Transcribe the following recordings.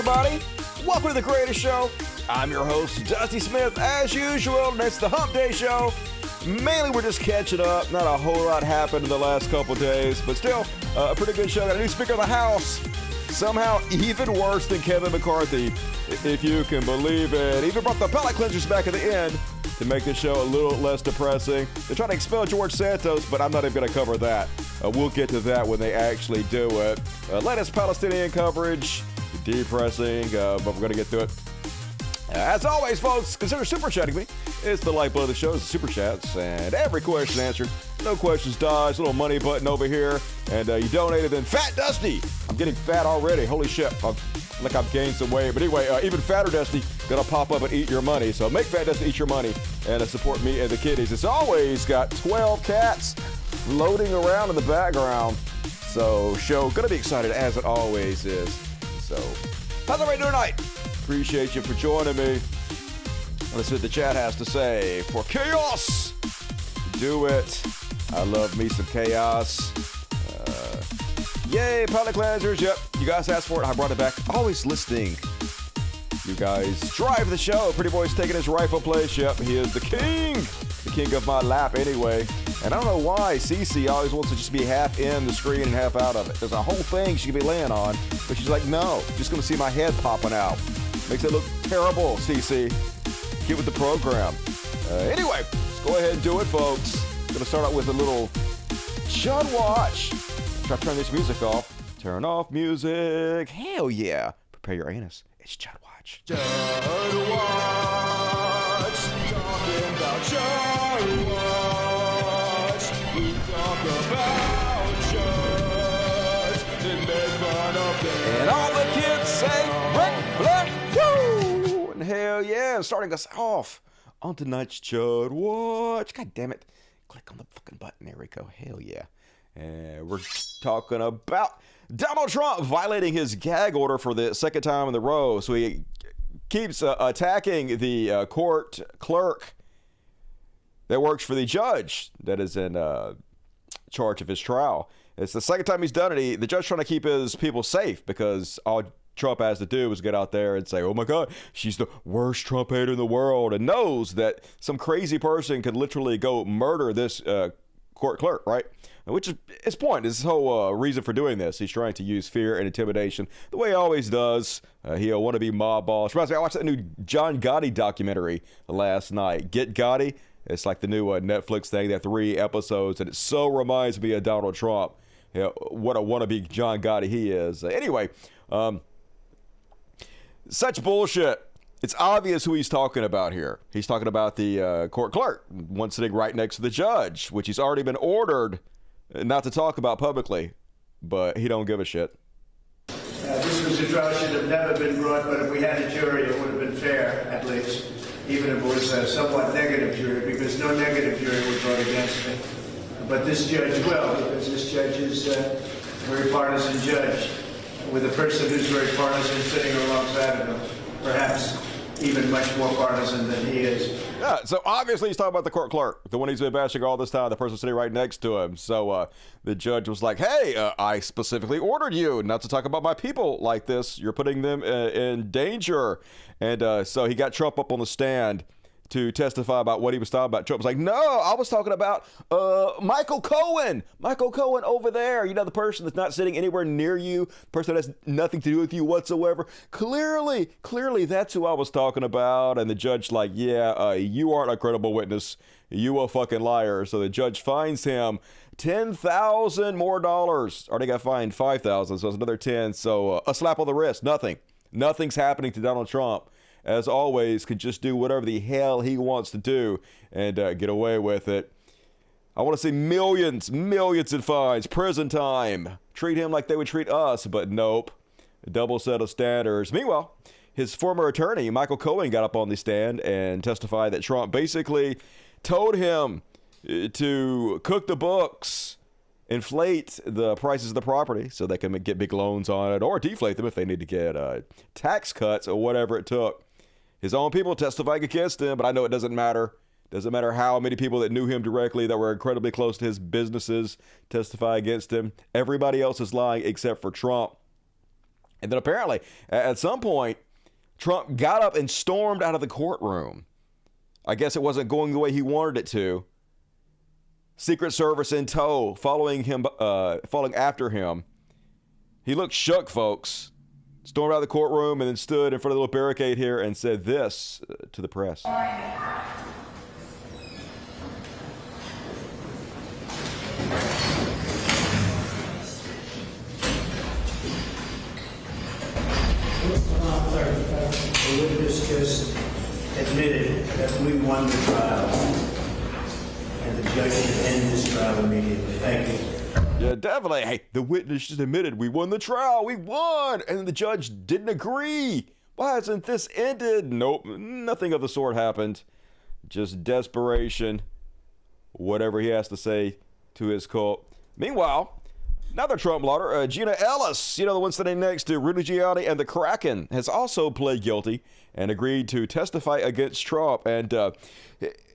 everybody. Welcome to the greatest show. I'm your host, Dusty Smith, as usual, and it's the Hump Day Show. Mainly, we're just catching up. Not a whole lot happened in the last couple days, but still, a pretty good show. Got a new Speaker of the House. Somehow even worse than Kevin McCarthy, if you can believe it. Even brought the palate cleansers back at the end to make the show a little less depressing. They're trying to expel George Santos, but I'm not even going to cover that. We'll get to that when they actually do it. Latest Palestinian coverage, depressing, but we're going to get to it. As always, folks, consider super chatting me. It's the lifeblood of the show, super chats, and every question answered. No questions dodged. Little money button over here, and you donated. Then Fat Dusty. I'm getting fat already. Holy shit! Like I've gained some weight. But anyway, even fatter Dusty gonna pop up and eat your money. So make Fat Dusty eat your money and support me and the kiddies. It's always got 12 cats floating around in the background. So show gonna be excited as it always is. So how's everybody doing tonight? Appreciate you for joining me. Let's see what the chat has to say. For chaos, do it. I love me some chaos. Yay, palate cleansers. Yep, you guys asked for it. I brought it back. Always listening. You guys drive the show. Pretty Boy's taking his rightful place. Yep, he is the king of my lap anyway. And I don't know why Cece always wants to just be half in the screen and half out of it. There's a whole thing she could be laying on, but she's like, no, just gonna see my head popping out. Makes it look terrible, Cece. Get with the program. Anyway, let's go ahead and do it, folks. Gonna start out with a little Chud Watch. Try to turn this music off. Turn off music. Hell yeah. Prepare your anus. It's Chud Watch. Chud Watch. Talking about Chud Watch. We talk about Chuds and make fun of them. And all the kids say, Rick Black, woo! And hell yeah. Starting us off on tonight's Chud Watch. God damn it. Click on the fucking button. There we go. Hell yeah. And we're talking about Donald Trump violating his gag order for the second time in a row. So he keeps attacking the court clerk that works for the judge that is in charge of his trial. It's the second time he's done it. The judge trying to keep his people safe because all Trump has to do is get out there and say, oh my God, she's the worst Trump hater in the world, and knows that some crazy person could literally go murder this court clerk, right? Which is his point, his whole reason for doing this. He's trying to use fear and intimidation the way he always does. He'll want to be mob boss. Reminds me, I watched that new John Gotti documentary last night. Get Gotti. It's like the new Netflix thing. They have 3 episodes, and it so reminds me of Donald Trump. You know, what a wannabe John Gotti he is. Anyway, such bullshit. It's obvious who he's talking about here. He's talking about the court clerk, one sitting right next to the judge, which he's already been ordered not to talk about publicly, but he don't give a shit. This was a trial should have never been brought, but if we had a jury, it would have been fair, at least, even if it was a somewhat negative jury, because no negative jury would vote against me. But this judge will, because this judge is a very partisan judge, with a person who's very partisan sitting alongside of him, perhaps even much more partisan than he is. Yeah, so obviously he's talking about the court clerk, the one he's been bashing all this time, the person sitting right next to him. So the judge was like, hey, I specifically ordered you not to talk about my people like this. You're putting them in danger. And so he got Trump up on the stand to testify about what he was talking about. Trump was like, no, I was talking about Michael Cohen. Michael Cohen over there. You know, the person that's not sitting anywhere near you, the person that has nothing to do with you whatsoever. Clearly, that's who I was talking about. And the judge like, yeah, you aren't a credible witness. You a fucking liar. So the judge fines him $10,000 more. Already got fined $5,000, so it's another 10. So a slap on the wrist. Nothing's happening to Donald Trump. As always, can just do whatever the hell he wants to do and get away with it. I want to see millions in fines, prison time. Treat him like they would treat us, but nope. A double set of standards. Meanwhile, his former attorney, Michael Cohen, got up on the stand and testified that Trump basically told him to cook the books, inflate the prices of the property so they can get big loans on it, or deflate them if they need to get tax cuts or whatever it took. His own people testifying against him, but I know it doesn't matter. Doesn't matter how many people that knew him directly, that were incredibly close to his businesses, testify against him. Everybody else is lying except for Trump. And then apparently, at some point, Trump got up and stormed out of the courtroom. I guess it wasn't going the way he wanted it to. Secret Service in tow, following after him. He looked shook, folks. Stormed out of the courtroom and then stood in front of the little barricade here and said this to the press. The witness just admitted that we won the trial, and the judge should end this trial immediately. Thank you. Yeah, definitely. Hey, the witness just admitted we won the trial. We won. And the judge didn't agree. Why hasn't this ended? Nope, nothing of the sort happened. Just desperation. Whatever he has to say to his cult. Meanwhile, another Trump lawyer, Gina Ellis, the one sitting next to Rudy Giuliani and the Kraken, has also pled guilty and agreed to testify against Trump. And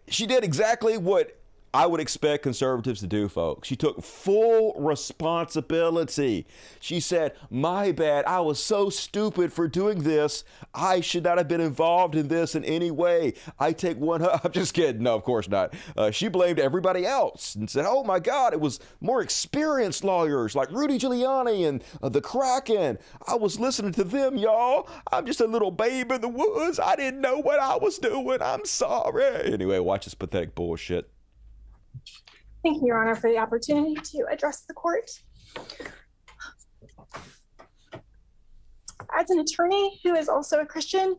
she did exactly what I would expect conservatives to do, folks. She took full responsibility. She said, my bad, I was so stupid for doing this. I should not have been involved in this in any way. I take one, I'm just kidding. No, of course not. She blamed everybody else and said, oh my God, it was more experienced lawyers like Rudy Giuliani and the Kraken. I was listening to them, y'all. I'm just a little babe in the woods. I didn't know what I was doing. I'm sorry. Anyway, watch this pathetic bullshit. Thank you, Your Honor, for the opportunity to address the court. As an attorney who is also a Christian,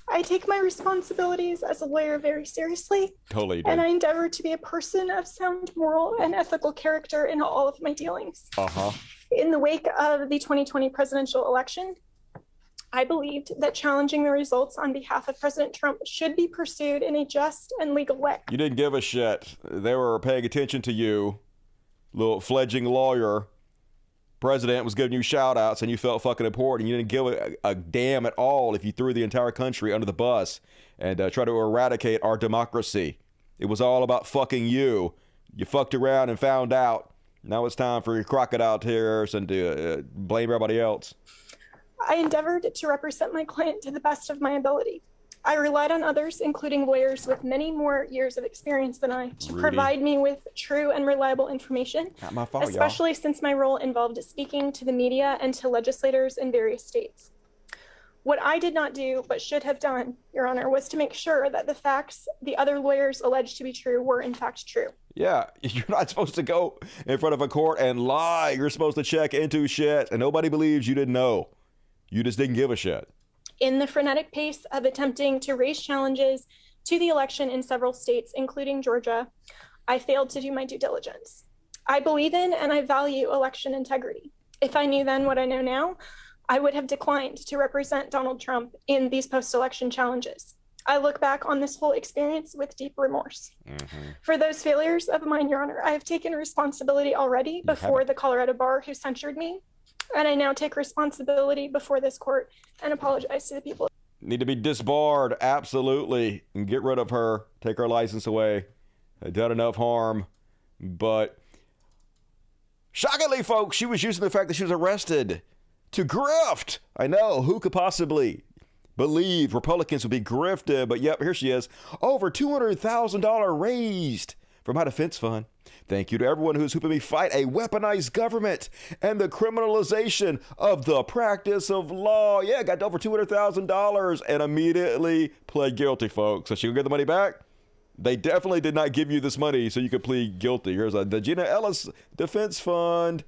I take my responsibilities as a lawyer very seriously. Totally do. And I endeavor to be a person of sound moral and ethical character in all of my dealings. In the wake of the 2020 presidential election, I believed that challenging the results on behalf of President Trump should be pursued in a just and legal way. You didn't give a shit. They were paying attention to you, little fledgling lawyer. President was giving you shout outs and you felt fucking important. You didn't give a damn at all if you threw the entire country under the bus and tried to eradicate our democracy. It was all about fucking you. You fucked around and found out. Now it's time for your crocodile tears and to blame everybody else. I endeavored to represent my client to the best of my ability. I relied on others, including lawyers with many more years of experience than I, to provide me with true and reliable information, not my fault, especially since my role involved speaking to the media and to legislators in various states. What I did not do, but should have done, Your Honor, was to make sure that the facts the other lawyers alleged to be true were in fact true. Yeah, you're not supposed to go in front of a court and lie. You're supposed to check into shit, and nobody believes you didn't know. You just didn't give a shit. In the frenetic pace of attempting to raise challenges to the election in several states, including Georgia, I failed to do my due diligence. I believe in and I value election integrity. If I knew then what I know now, I would have declined to represent Donald Trump in these post-election challenges. I look back on this whole experience with deep remorse. For those failures of mine, Your Honor, I have taken responsibility already before the Colorado bar who censured me. And I now take responsibility before this court and apologize to the people. Need to be disbarred, absolutely, and get rid of her. Take her license away. They've done enough harm. But shockingly, folks, she was using the fact that she was arrested to grift. I know, who could possibly believe Republicans would be grifted? But yep, here she is. Over $200,000 raised for my defense fund. Thank you to everyone who's helping me fight a weaponized government and the criminalization of the practice of law. Yeah, got over $200,000 and immediately pled guilty, folks. So she will get the money back. They definitely did not give you this money so you could plead guilty. Here's the Gina Ellis Defense Fund,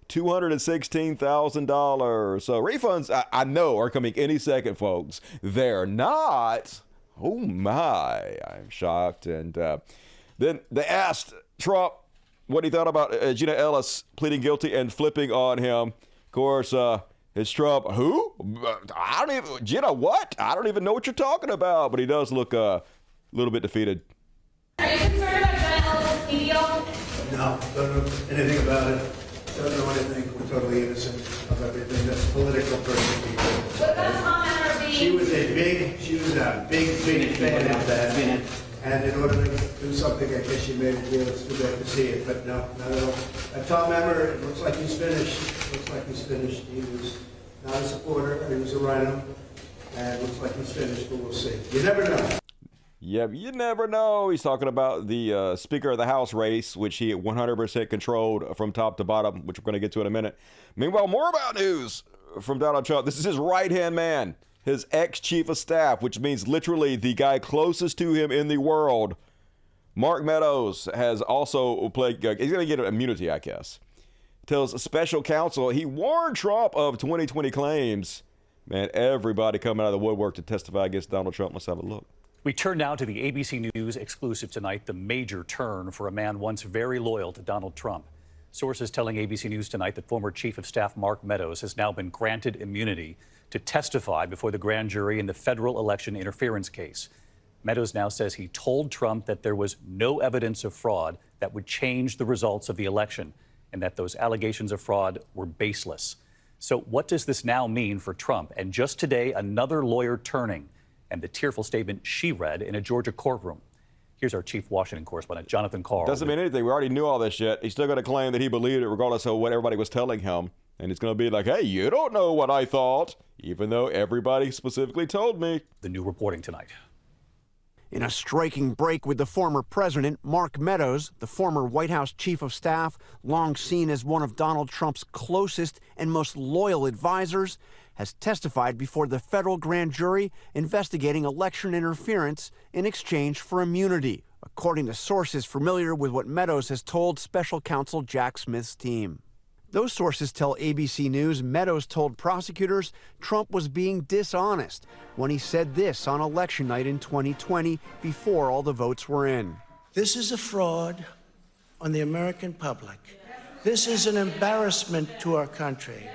$216,000. So refunds, I know, are coming any second, folks. They're not. Oh my, I'm shocked. And then they asked Trump what he thought about Gina Ellis pleading guilty and flipping on him. Of course, it's Trump. Who? I don't even, Gina, what? I don't even know what you're talking about. But he does look a little bit defeated. Are you concerned about Gina Ellis' video? No, don't know anything about it. Don't know anything. We're totally innocent of everything. That's political persecution. What about Tom Emmer She was a big fan of that. And in order to do something, I guess she made a deal. It's too bad to see it, but no, not at all. Tom Emmer, it looks like he's finished. He was not a supporter. He was a rhino. And it looks like he's finished, but we'll see. You never know. Yeah, you never know. He's talking about the Speaker of the House race, which he 100% controlled from top to bottom, which we're going to get to in a minute. Meanwhile, more about news from Donald Trump. This is his right-hand man, his ex-chief of staff, which means literally the guy closest to him in the world. Mark Meadows has also played, he's going to get immunity, I guess. Tells a special counsel he warned Trump of 2020 claims. Man, everybody coming out of the woodwork to testify against Donald Trump. Let's have a look. We turn now to the ABC News exclusive tonight, the major turn for a man once very loyal to Donald Trump. Sources telling ABC News tonight that former Chief of Staff Mark Meadows has now been granted immunity to testify before the grand jury in the federal election interference case. Meadows now says he told Trump that there was no evidence of fraud that would change the results of the election and that those allegations of fraud were baseless. So what does this now mean for Trump? And just today, another lawyer turning and the tearful statement she read in a Georgia courtroom. Here's our chief Washington correspondent, Jonathan Carr. Doesn't mean anything. We already knew all this shit. He's still going to claim that he believed it regardless of what everybody was telling him. And it's going to be like, hey, you don't know what I thought, even though everybody specifically told me. The new reporting tonight. In a striking break with the former president, Mark Meadows, the former White House chief of staff, long seen as one of Donald Trump's closest and most loyal advisors, has testified before the federal grand jury investigating election interference in exchange for immunity, according to sources familiar with what Meadows has told special counsel Jack Smith's team. Those sources tell ABC News Meadows told prosecutors Trump was being dishonest when he said this on election night in 2020 before all the votes were in. This is a fraud on the American public. This is an embarrassment to our country.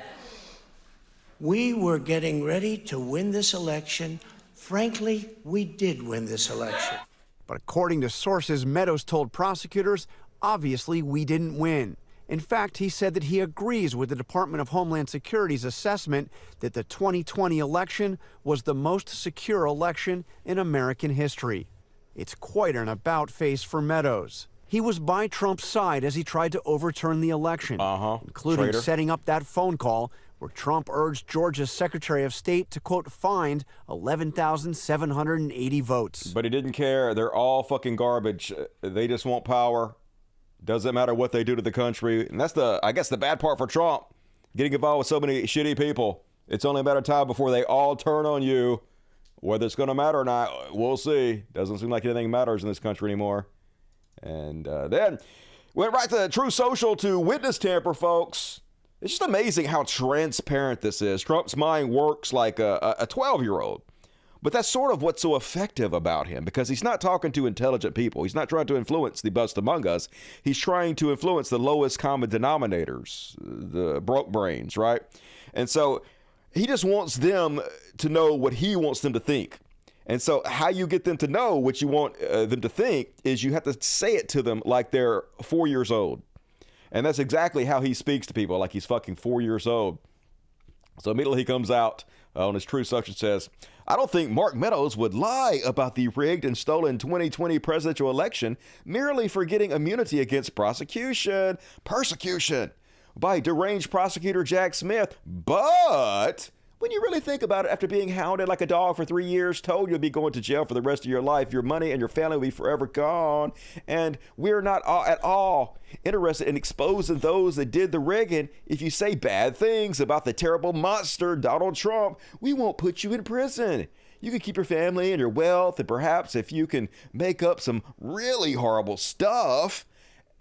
We were getting ready to win this election. Frankly, we did win this election. But according to sources, Meadows told prosecutors, obviously we didn't win. In fact, he said that he agrees with the Department of Homeland Security's assessment that the 2020 election was the most secure election in American history. It's quite an about-face for Meadows. He was by Trump's side as he tried to overturn the election, including setting up that phone call where Trump urged Georgia's Secretary of State to, quote, find 11,780 votes. But he didn't care. They're all fucking garbage. They just want power. Doesn't matter what they do to the country. And that's I guess the bad part for Trump, getting involved with so many shitty people. It's only a matter of time before they all turn on you. Whether it's going to matter or not, we'll see. Doesn't seem like anything matters in this country anymore. And then went right to True Social to witness tamper, folks. It's just amazing how transparent this is. Trump's mind works like a 12-year-old. But that's sort of what's so effective about him, because he's not talking to intelligent people. He's not trying to influence the best among us. He's trying to influence the lowest common denominators, the broke brains, right? And so he just wants them to know what he wants them to think. And so how you get them to know what you want them to think is you have to say it to them like they're 4 years old. And that's exactly how he speaks to people, like he's fucking 4 years old. So immediately he comes out on his True Social and says, I don't think Mark Meadows would lie about the rigged and stolen 2020 presidential election merely for getting immunity against persecution by deranged prosecutor Jack Smith. But when you really think about it, after being hounded like a dog for 3 years, told you'll be going to jail for the rest of your life, your money and your family will be forever gone, and we're not at all interested in exposing those that did the rigging. If you say bad things about the terrible monster Donald Trump, we won't put you in prison. You can keep your family and your wealth, and perhaps if you can make up some really horrible stuff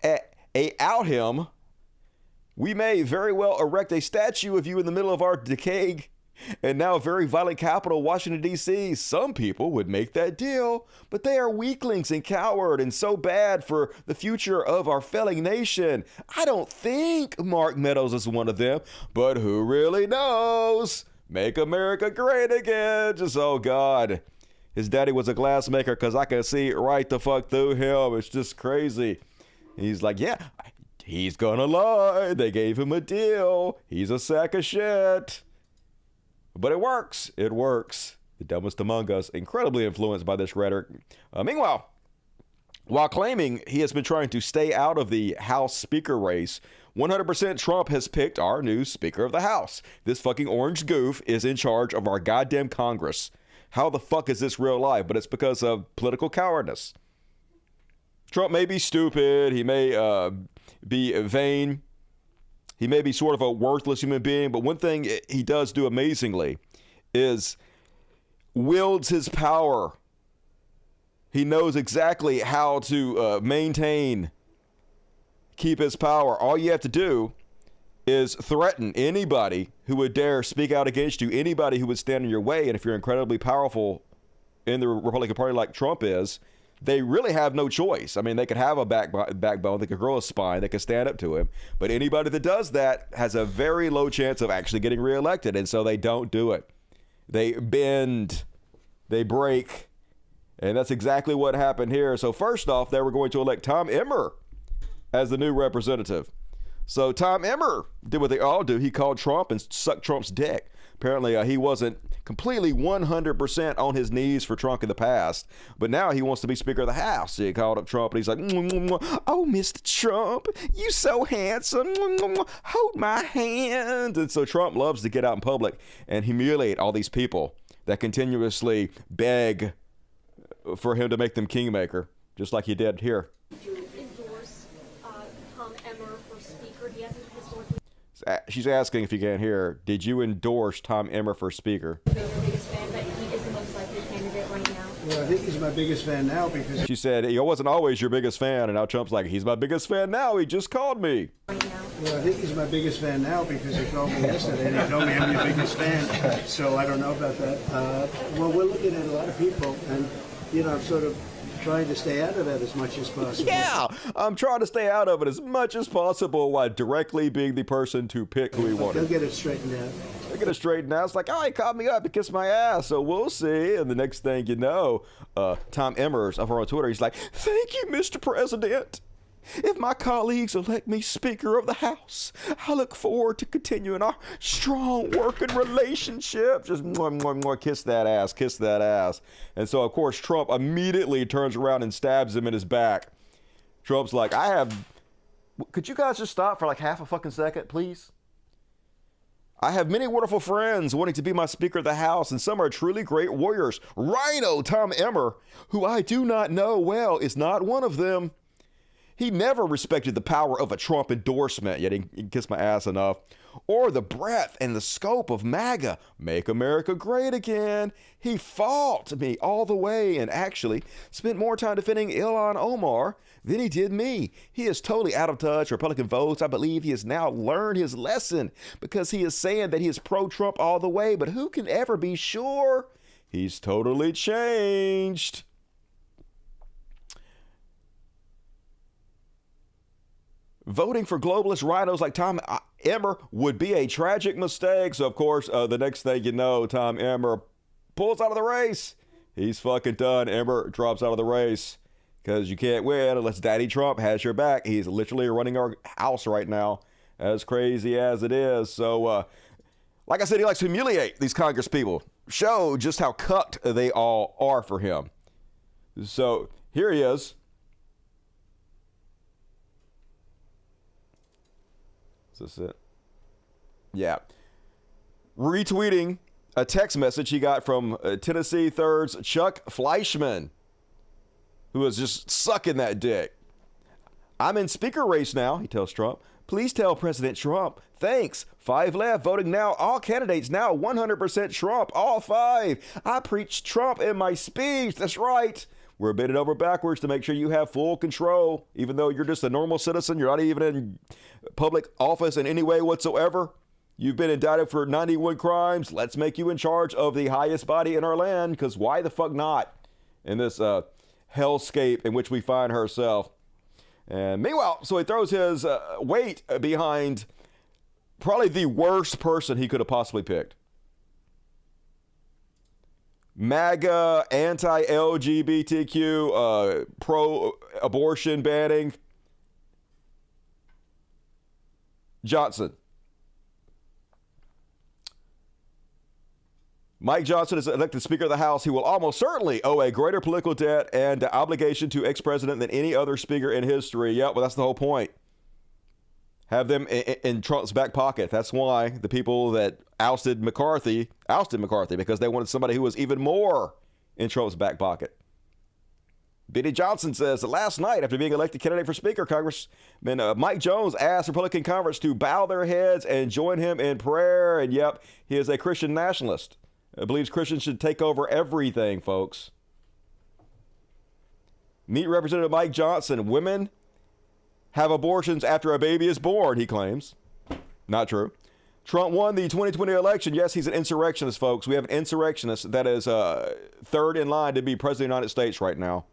out him, we may very well erect a statue of you in the middle of our decaying and now very violent capital, Washington, D.C. Some people would make that deal, but they are weaklings and coward and so bad for the future of our failing nation. I don't think Mark Meadows is one of them, but who really knows? Make America great again. Just, oh, God. His daddy was a glass maker because I can see right the fuck through him. It's just crazy. He's like, yeah, he's gonna lie. They gave him a deal. He's a sack of shit. But it works. It works. The dumbest among us, incredibly influenced by this rhetoric. Meanwhile, while claiming he has been trying to stay out of the House Speaker race, 100% Trump has picked our new Speaker of the House. This fucking orange goof is in charge of our goddamn Congress. How the fuck is this real life? But it's because of political cowardice. Trump may be stupid. He may be vain. He may be sort of a worthless human being. But one thing he does do amazingly is wields his power. He knows exactly how to keep his power. All you have to do is threaten anybody who would dare speak out against you, anybody who would stand in your way. And if you're incredibly powerful in the Republican Party like Trump is, they really have no choice. I mean, they could have a backbone, they could grow a spine, they could stand up to him. But anybody that does that has a very low chance of actually getting reelected. And so they don't do it. They bend, they break. And that's exactly what happened here. So first off, they were going to elect Tom Emmer as the new representative. So Tom Emmer did what they all do. He called Trump and sucked Trump's dick. Apparently, he wasn't completely 100% on his knees for Trump in the past, but now he wants to be Speaker of the House. So he called up Trump and he's like, "Oh, Mr. Trump, you so handsome. Hold my hand." And so Trump loves to get out in public and humiliate all these people that continuously beg for him to make them kingmaker, just like he did here. She's asking, if you can't hear, did you endorse Tom Emmer for Speaker? Your biggest fan, but he is the most likely candidate right now. Well, I think he's my biggest fan now because She said, he wasn't always your biggest fan, and now Trump's like, he's my biggest fan now, he just called me. Right now. Well, I think he's my biggest fan now because he called me yesterday and he told me I'm your biggest fan. So I don't know about that. Well, we're looking at a lot of people, and I'm sort of trying to stay out of that as much as possible. Yeah, I'm trying to stay out of it as much as possible while directly being the person to pick who he wanted. They'll get it straightened out. They're going to straighten out. It's like, oh, he called me up, he kissed my ass, so we'll see. And the next thing you know, Tom Emmer's over on Twitter, he's like, "Thank you, Mr. President. If my colleagues elect me Speaker of the House, I look forward to continuing our strong working relationship." Just kiss that ass, kiss that ass. And so, of course, Trump immediately turns around and stabs him in his back. Trump's like, could you guys just stop for like half a fucking second, please? "I have many wonderful friends wanting to be my Speaker of the House, and some are truly great warriors. Rhino Tom Emmer, who I do not know well, is not one of them. He never respected the power of a Trump endorsement," yet he can kiss my ass enough, "or the breadth and the scope of MAGA, Make America Great Again. He fought me all the way and actually spent more time defending Ilhan Omar than he did me. He is totally out of touch. Republican votes, I believe he has now learned his lesson because he is saying that he is pro-Trump all the way, but who can ever be sure? He's totally changed." Voting for globalist rhinos like Tom Emmer would be a tragic mistake. So, of course, the next thing you know, Tom Emmer pulls out of the race. He's fucking done. Emmer drops out of the race because you can't win unless Daddy Trump has your back. He's literally running our house right now, as crazy as it is. So, like I said, he likes to humiliate these Congress people, show just how cucked they all are for him. So, here he is. Is this it? Yeah. Retweeting a text message he got from Tennessee 3rd's Chuck Fleischman, who was just sucking that dick. "I'm in speaker race now," he tells Trump. "Please tell President Trump. Thanks. 5 left. Voting now. All candidates now 100% Trump. All 5. I preached Trump in my speech. That's right. We're bending over backwards to make sure you have full control, even though you're just a normal citizen. You're not even in public office in any way whatsoever. You've been indicted for 91 crimes. Let's make you in charge of the highest body in our land, because why the fuck not in this hellscape in which we find ourselves." And meanwhile, so he throws his weight behind probably the worst person he could have possibly picked. MAGA, anti-LGBTQ, pro-abortion banning, Johnson. Mike Johnson is elected Speaker of the House. He will almost certainly owe a greater political debt and obligation to ex-president than any other speaker in history. Yep, well, that's the whole point. have them in Trump's back pocket. That's why the people that ousted McCarthy because they wanted somebody who was even more in Trump's back pocket. Benny Johnson says that last night, after being elected candidate for Speaker, Congressman Mike Jones asked Republican converts to bow their heads and join him in prayer. And yep, he is a Christian nationalist. Believes Christians should take over everything, folks. Meet Representative Mike Johnson. Women have abortions after a baby is born, he claims. Not true. Trump won the 2020 election. Yes, he's an insurrectionist, folks. We have an insurrectionist that is third in line to be president of the United States right now.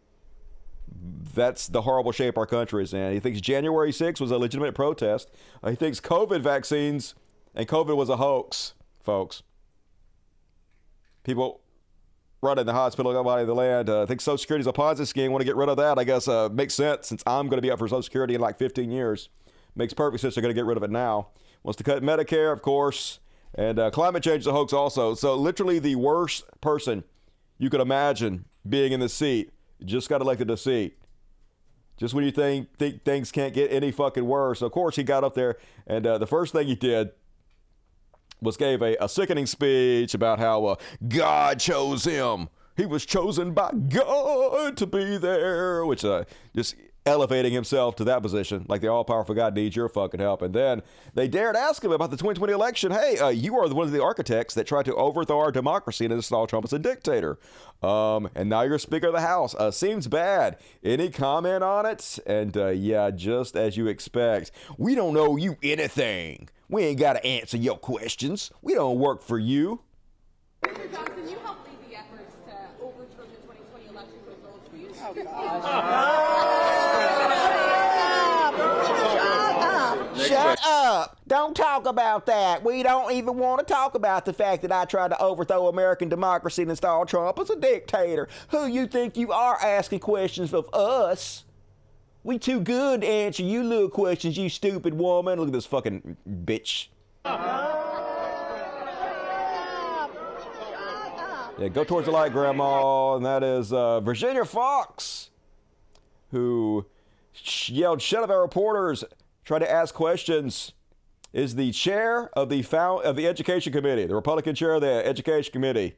That's the horrible shape our country is in. He thinks January 6th was a legitimate protest. He thinks COVID vaccines and COVID was a hoax, folks. People running the hospital, nobody in the land. Think Social Security is a Ponzi scheme. Want to get rid of that? I guess makes sense since I'm going to be up for Social Security in like 15 years. Makes perfect sense they're going to get rid of it now. Wants to cut Medicare, of course. And climate change is a hoax also. So literally the worst person you could imagine being in the seat just got elected to seat. Just when you think things can't get any fucking worse. Of course, he got up there, and the first thing he did was gave a sickening speech about how God chose him. He was chosen by God to be there, which just elevating himself to that position, like the all-powerful God needs your fucking help. And then they dared ask him about the 2020 election. Hey, you are one of the architects that tried to overthrow our democracy and install Trump as a dictator. And now you're Speaker of the House. Seems bad. Any comment on it? And yeah, just as you expect. We don't owe you anything. We ain't got to answer your questions. We don't work for you. Mr. Johnson, you helped lead the efforts to overturn the 2020 election results. Will you Shut up. Don't talk about that. We don't even want to talk about the fact that I tried to overthrow American democracy and install Trump as a dictator. Who you think you are asking questions of us? We too good to answer you little questions, you stupid woman. Look at this fucking bitch. Yeah, go towards the light, Grandma. And that is Virginia Fox, who yelled, "Shut up, our reporters." Tried to ask questions. Is the chair of the Education Committee, the Republican chair of the Education Committee.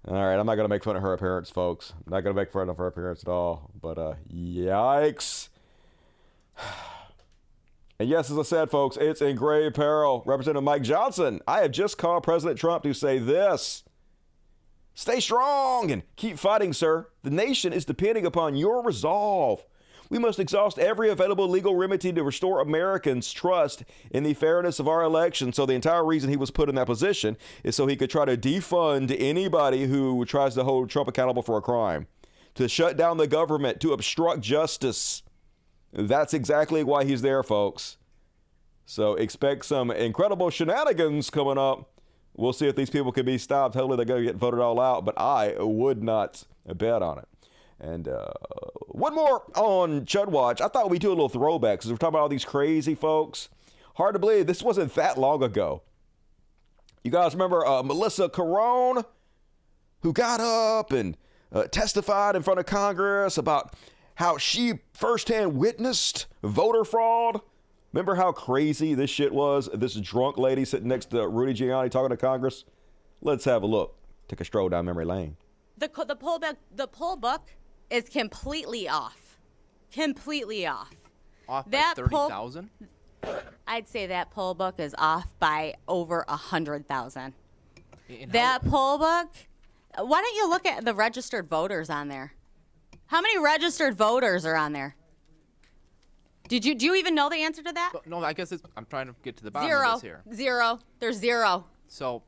All right, I'm not going to make fun of her appearance, folks. I'm not going to make fun of her appearance at all. But yikes. And yes, as I said, folks, it's in grave peril. Representative Mike Johnson, I have just called President Trump to say this. Stay strong and keep fighting, sir. The nation is depending upon your resolve. We must exhaust every available legal remedy to restore Americans' trust in the fairness of our election. So the entire reason he was put in that position is so he could try to defund anybody who tries to hold Trump accountable for a crime, to shut down the government, to obstruct justice. That's exactly why he's there, folks. So expect some incredible shenanigans coming up. We'll see if these people can be stopped. Hopefully they're going to get voted all out, but I would not bet on it. And one more on Chud Watch. I thought we'd do a little throwback because we're talking about all these crazy folks. Hard to believe this wasn't that long ago. You guys remember Melissa Carone, who got up and testified in front of Congress about how she firsthand witnessed voter fraud? Remember how crazy this shit was? This drunk lady sitting next to Rudy Giuliani talking to Congress? Let's have a look. Take a stroll down memory lane. The poll book is completely off. Completely off. Off by 30,000? I'd say that poll book is off by over 100,000. That poll book, why don't you look at the registered voters on there? How many registered voters are on there? Do you even know the answer to that? No, I guess I'm trying to get to the bottom Zero. of this here. Zero. There's zero. So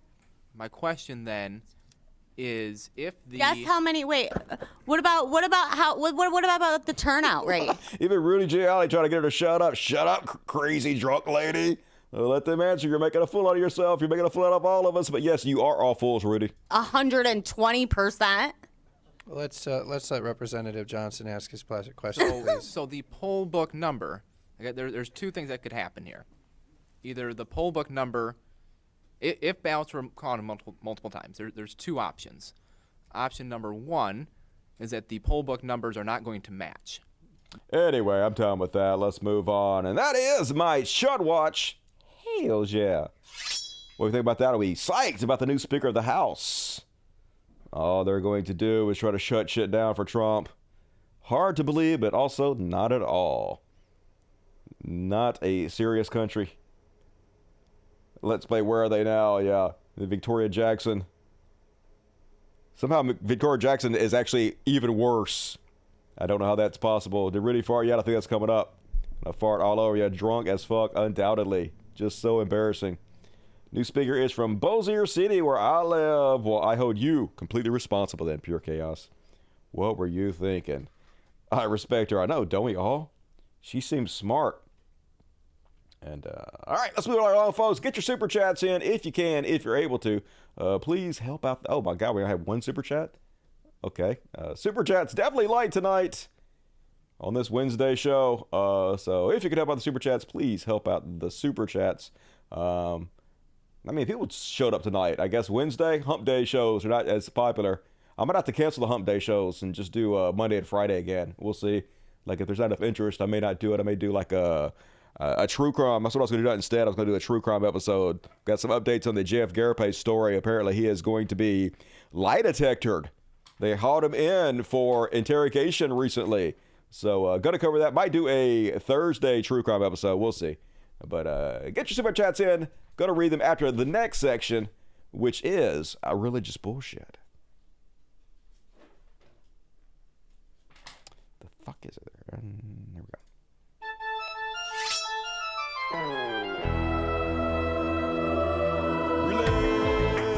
my question then is if the Guess how many? Wait. What about the turnout rate? Even Rudy Giuliani trying to get her to shut up. Shut up, crazy drunk lady. Let them answer. You're making a fool out of yourself. You're making a fool out of all of us. But yes, you are all fools, Rudy. 120%. Let's let Representative Johnson ask his question, please. So the poll book number. There's two things that could happen here. Either the poll book number. If ballots were counted multiple times, there's two options. Option number one is that the poll book numbers are not going to match. Anyway, I'm done with that. Let's move on. And that is my Shut Watch. Hells yeah. What do you think about that? Are we psyched about the new Speaker of the House? All they're going to do is try to shut shit down for Trump. Hard to believe, but also not at all. Not a serious country. Let's play Where Are They Now? Yeah, the Victoria Jackson. Somehow Victoria Jackson is actually even worse. I don't know how that's possible. Did really fart yet? I think that's coming up. I fart all over you, drunk as fuck, undoubtedly. Just so embarrassing. New speaker is from Bossier City, where I live. Well, I hold you completely responsible then, Pure Chaos. What were you thinking? I respect her. I know, don't we all? She seems smart. And, all right, let's move on, folks. Get your super chats in if you can, if you're able to. Please help out. Oh, my God, we only have one super chat? Okay. Super chat's definitely light tonight on this Wednesday show. So if you could help out the super chats, please help out the super chats. I mean, people showed up tonight. I guess Wednesday, hump day shows are not as popular. I'm going to have to cancel the hump day shows and just do Monday and Friday again. We'll see. Like, if there's not enough interest, I may not do it. I may do like a true crime. That's what I was going to do instead. I was going to do a true crime episode. Got some updates on the JF Garapace story. Apparently, he is going to be lie detectored. They hauled him in for interrogation recently. So, going to cover that. Might do a Thursday true crime episode. We'll see. But get your super chats in. Going to read them after the next section, which is religious bullshit. The fuck is it there? There we go.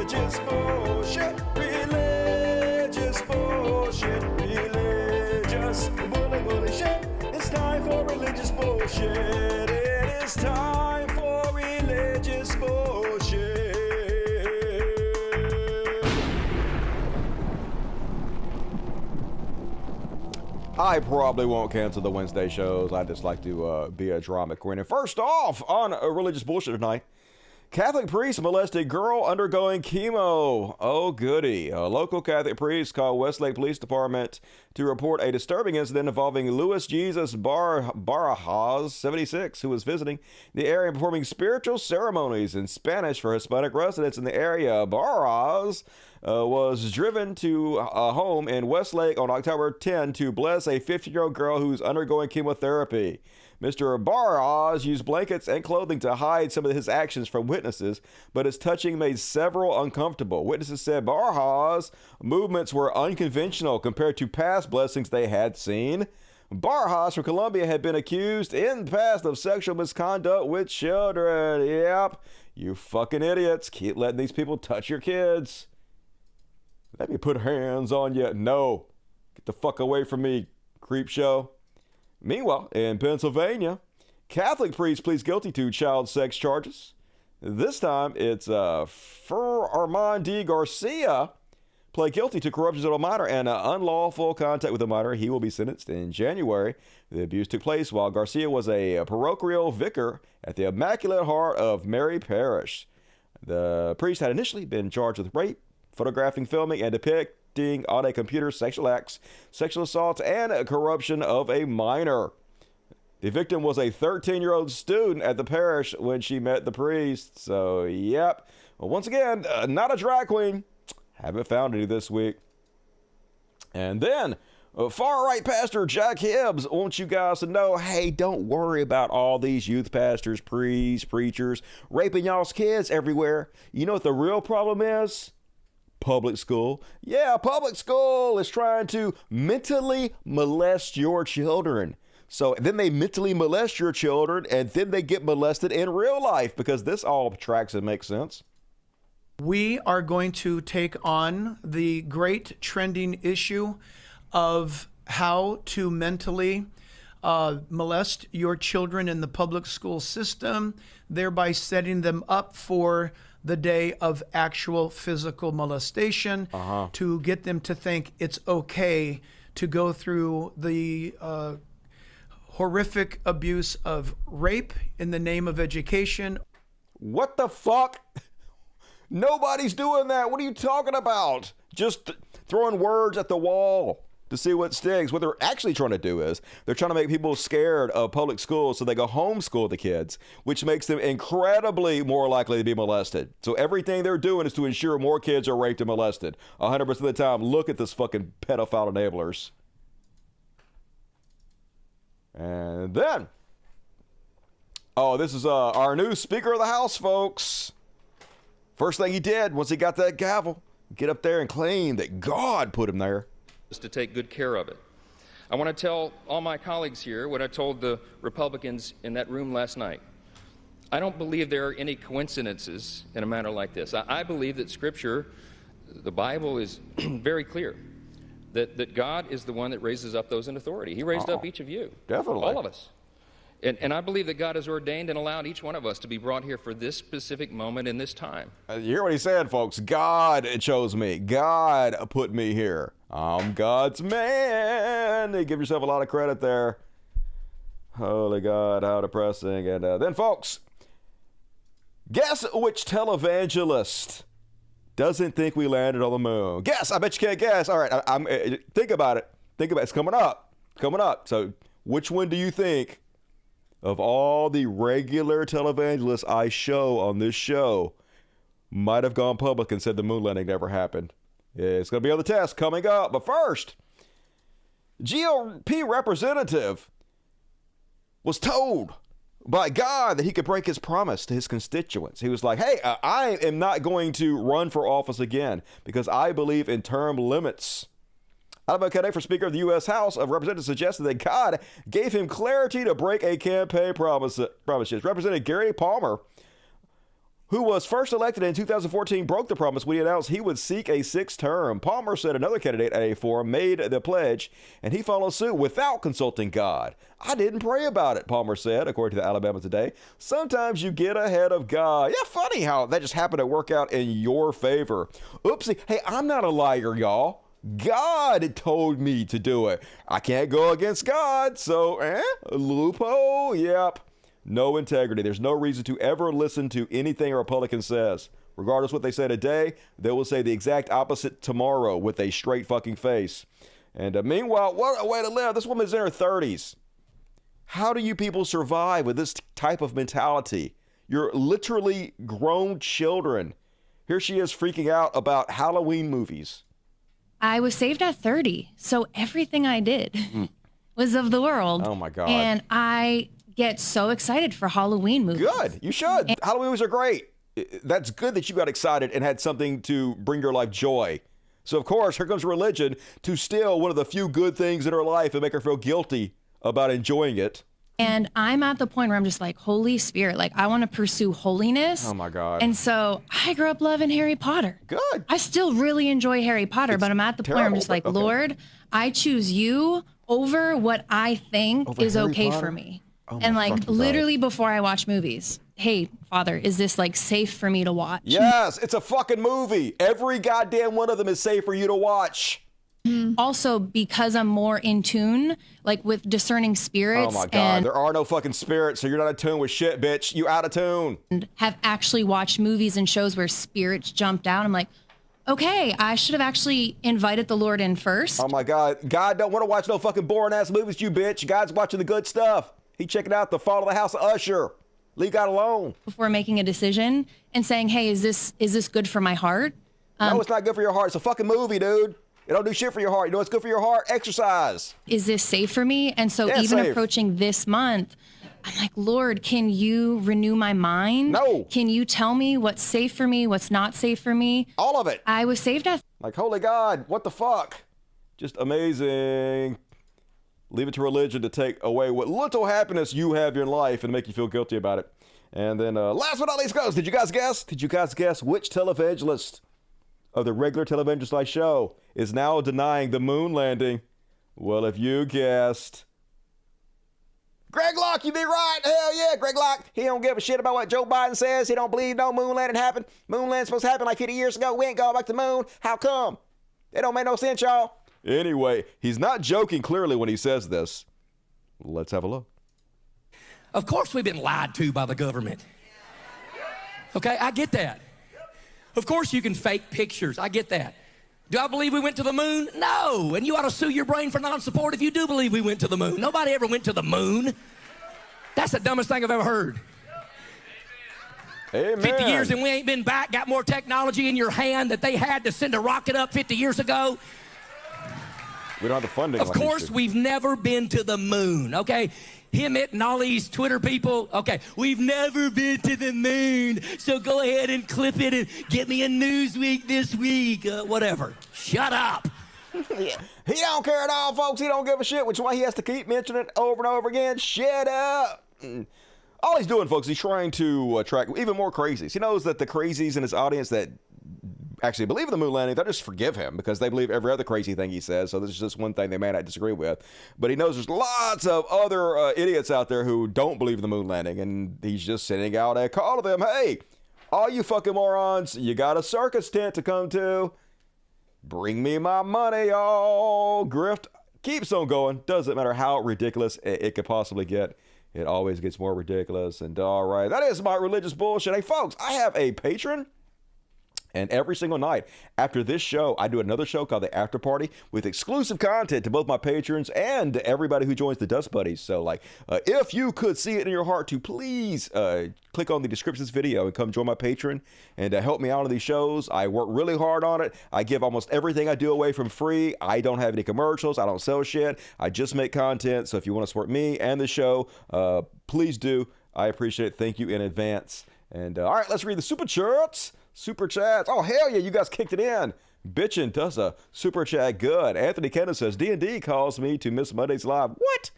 Religious bullshit. Religious bullshit. Religious bullshit. It's time for religious bullshit. It is time for religious bullshit. I probably won't cancel the Wednesday shows. I just like to be a drama queen. And first off, on religious bullshit tonight, Catholic priest molested girl undergoing chemo. Oh, goody. A local Catholic priest called Westlake Police Department to report a disturbing incident involving Louis Jesus Barajas, 76, who was visiting the area and performing spiritual ceremonies in Spanish for Hispanic residents in the area. Barajas was driven to a home in Westlake on October 10 to bless a 50-year-old girl who's undergoing chemotherapy. Mr. Barajas used blankets and clothing to hide some of his actions from witnesses, but his touching made several uncomfortable. Witnesses said Barajas' movements were unconventional compared to past blessings they had seen. Barajas from Colombia had been accused in the past of sexual misconduct with children. Yep, you fucking idiots. Keep letting these people touch your kids. Let me put hands on you. No. Get the fuck away from me, creep show. Meanwhile, in Pennsylvania, Catholic priest pleads guilty to child sex charges. This time, it's Armand D. Garcia pled guilty to corruption of a minor and unlawful contact with a minor. He will be sentenced in January. The abuse took place while Garcia was a parochial vicar at the Immaculate Heart of Mary Parish. The priest had initially been charged with rape, photographing, filming, and depicting on a computer sexual acts, sexual assaults, and corruption of a minor. The victim was a 13-year-old student at the parish when she met the priest. So, yep. Well, once again, not a drag queen. Haven't found any this week. And then, far-right pastor Jack Hibbs wants you guys to know, hey, don't worry about all these youth pastors, priests, preachers, raping y'all's kids everywhere. You know what the real problem is? Public school. Yeah, public school is trying to mentally molest your children. So then they mentally molest your children, and then they get molested in real life, because this all tracks and makes sense. We are going to take on the great trending issue of how to mentally molest your children in the public school system, thereby setting them up for the day of actual physical molestation, to get them to think it's okay to go through the horrific abuse of rape in the name of education. What the fuck? Nobody's doing that. What are you talking about? Just throwing words at the wall to see what sticks. What they're actually trying to do is they're trying to make people scared of public schools so they go homeschool the kids, which makes them incredibly more likely to be molested. So everything they're doing is to ensure more kids are raped and molested 100% of the time. Look at this fucking pedophile enablers. And then, oh, this is our new Speaker of the House, folks. First thing he did once he got that gavel, get up there and claim that God put him there. Is to take good care of it. I want to tell all my colleagues here what I told the Republicans in that room last night. I don't believe there are any coincidences in a matter like this. I believe that Scripture, the Bible, is very clear that God is the one that raises up those in authority. He raised up each of you. Definitely. All of us. And I believe that God has ordained and allowed each one of us to be brought here for this specific moment in this time. You hear what he said, folks? God chose me. God put me here. I'm God's man. You give yourself a lot of credit there. Holy God, how depressing. And then, folks, guess which televangelist doesn't think we landed on the moon? Guess. I bet you can't guess. All right, think about it. Think about it. It's coming up. It's coming up. So which one do you think of all the regular televangelists I show on this show might have gone public and said the moon landing never happened? Yeah, it's going to be on the test coming up. But first, GOP representative was told by God that he could break his promise to his constituents. He was like, hey, I am not going to run for office again because I believe in term limits. Advocate for Speaker of the U.S. House of Representatives suggested that God gave him clarity to break a campaign promises. Representative Gary Palmer, who was first elected in 2014, broke the promise when he announced he would seek a sixth term. Palmer said another candidate at a forum made the pledge, and he followed suit without consulting God. I didn't pray about it, Palmer said, according to the Alabama Today. Sometimes you get ahead of God. Yeah, funny how that just happened to work out in your favor. Oopsie. Hey, I'm not a liar, y'all. God told me to do it. I can't go against God, so, loophole, yep. No integrity. There's no reason to ever listen to anything a Republican says. Regardless what they say today, they will say the exact opposite tomorrow with a straight fucking face. And meanwhile, what a way to live. This woman's in her 30s. How do you people survive with this type of mentality? You're literally grown children. Here she is freaking out about Halloween movies. I was saved at 30, so everything I did was of the world. Oh, my God. And I get so excited for Halloween movies. Good. You should. Halloween movies are great. That's good that you got excited and had something to bring your life joy. So, of course, here comes religion to steal one of the few good things in her life and make her feel guilty about enjoying it. And I'm at the point where I'm just like, Holy Spirit, like, I want to pursue holiness. Oh, my God. And so I grew up loving Harry Potter. Good. I still really enjoy Harry Potter, but I'm at the point where I'm just like, Lord, I choose you over what I think is okay for me. Oh, and like literally before I watch movies, hey, Father, is this like safe for me to watch? Yes, it's a fucking movie. Every goddamn one of them is safe for you to watch. Also, because I'm more in tune, like with discerning spirits. Oh my God, there are no fucking spirits, so you're not in tune with shit, bitch. You out of tune. And have actually watched movies and shows where spirits jumped out. I'm like, okay, I should have actually invited the Lord in first. Oh my God, God don't want to watch no fucking boring ass movies, you bitch. God's watching the good stuff. He checking out The Fall of the House of Usher. Leave God alone. Before making a decision and saying, hey, is this good for my heart? No, it's not good for your heart. It's a fucking movie, dude. It don't do shit for your heart. You know what's good for your heart? Exercise. Is this safe for me? And so Yeah, even safe. approaching this month, I'm like, Lord, can you renew my mind? No. Can you tell me what's safe for me, what's not safe for me? All of it. I was saved at... Like, holy God, what the fuck? Just amazing. Leave it to religion to take away what little happiness you have in your life and make you feel guilty about it. And then last but not least goes, did you guys guess? Did you guys guess which televangelist of the regular televangelist I show is now denying the moon landing? Well, if you guessed, Greg Locke, you be right. Hell yeah, Greg Locke. He don't give a shit about what Joe Biden says. He don't believe no moon landing happened. Moon landing supposed to happen like 50 years ago. We ain't going back to the moon. How come? It don't make no sense, y'all. Anyway, he's not joking clearly when he says this. Let's have a look. Of course we've been lied to by the government. Okay, I get that. Of course you can fake pictures. I get that. Do I believe we went to the moon? No. And you ought to sue your brain for non-support if you do believe we went to the moon. Nobody ever went to the moon. That's the dumbest thing I've ever heard. Amen. 50 years and we ain't been back, got more technology in your hand that they had to send a rocket up 50 years ago. We don't have the funding. Of course, we've never been to the moon, okay? Him and all these Twitter people, okay, we've never been to the moon, so go ahead and clip it and get me a Newsweek this week, whatever. Shut up. Yeah. He don't care at all, folks. He don't give a shit, which is why he has to keep mentioning it over and over again. Shut up. All he's doing, folks, he's trying to attract even more crazies. He knows that the crazies in his audience that actually believe in the moon landing, they'll just forgive him because they believe every other crazy thing he says. So this is just one thing they may not disagree with. But he knows there's lots of other idiots out there who don't believe in the moon landing. And he's just sending out a call to them. Hey, all you fucking morons, you got a circus tent to come to. Bring me my money, y'all. Grift keeps on going. Doesn't matter how ridiculous it could possibly get. It always gets more ridiculous. And all right, that is my religious bullshit. Hey, folks, I have a patron. And every single night after this show, I do another show called The After Party with exclusive content to both my patrons and everybody who joins the Dust Buddies. So, like, if you could see it in your heart to please click on the description of this video and come join my patron and help me out on these shows. I work really hard on it. I give almost everything I do away from free. I don't have any commercials. I don't sell shit. I just make content. So if you want to support me and the show, please do. I appreciate it. Thank you in advance. And all right, let's read the super chats. Super chats. Oh, hell yeah, you guys kicked it in. Bitchin' does a super chat good. Anthony Kenneth says, D&D calls me to miss Monday's live. What?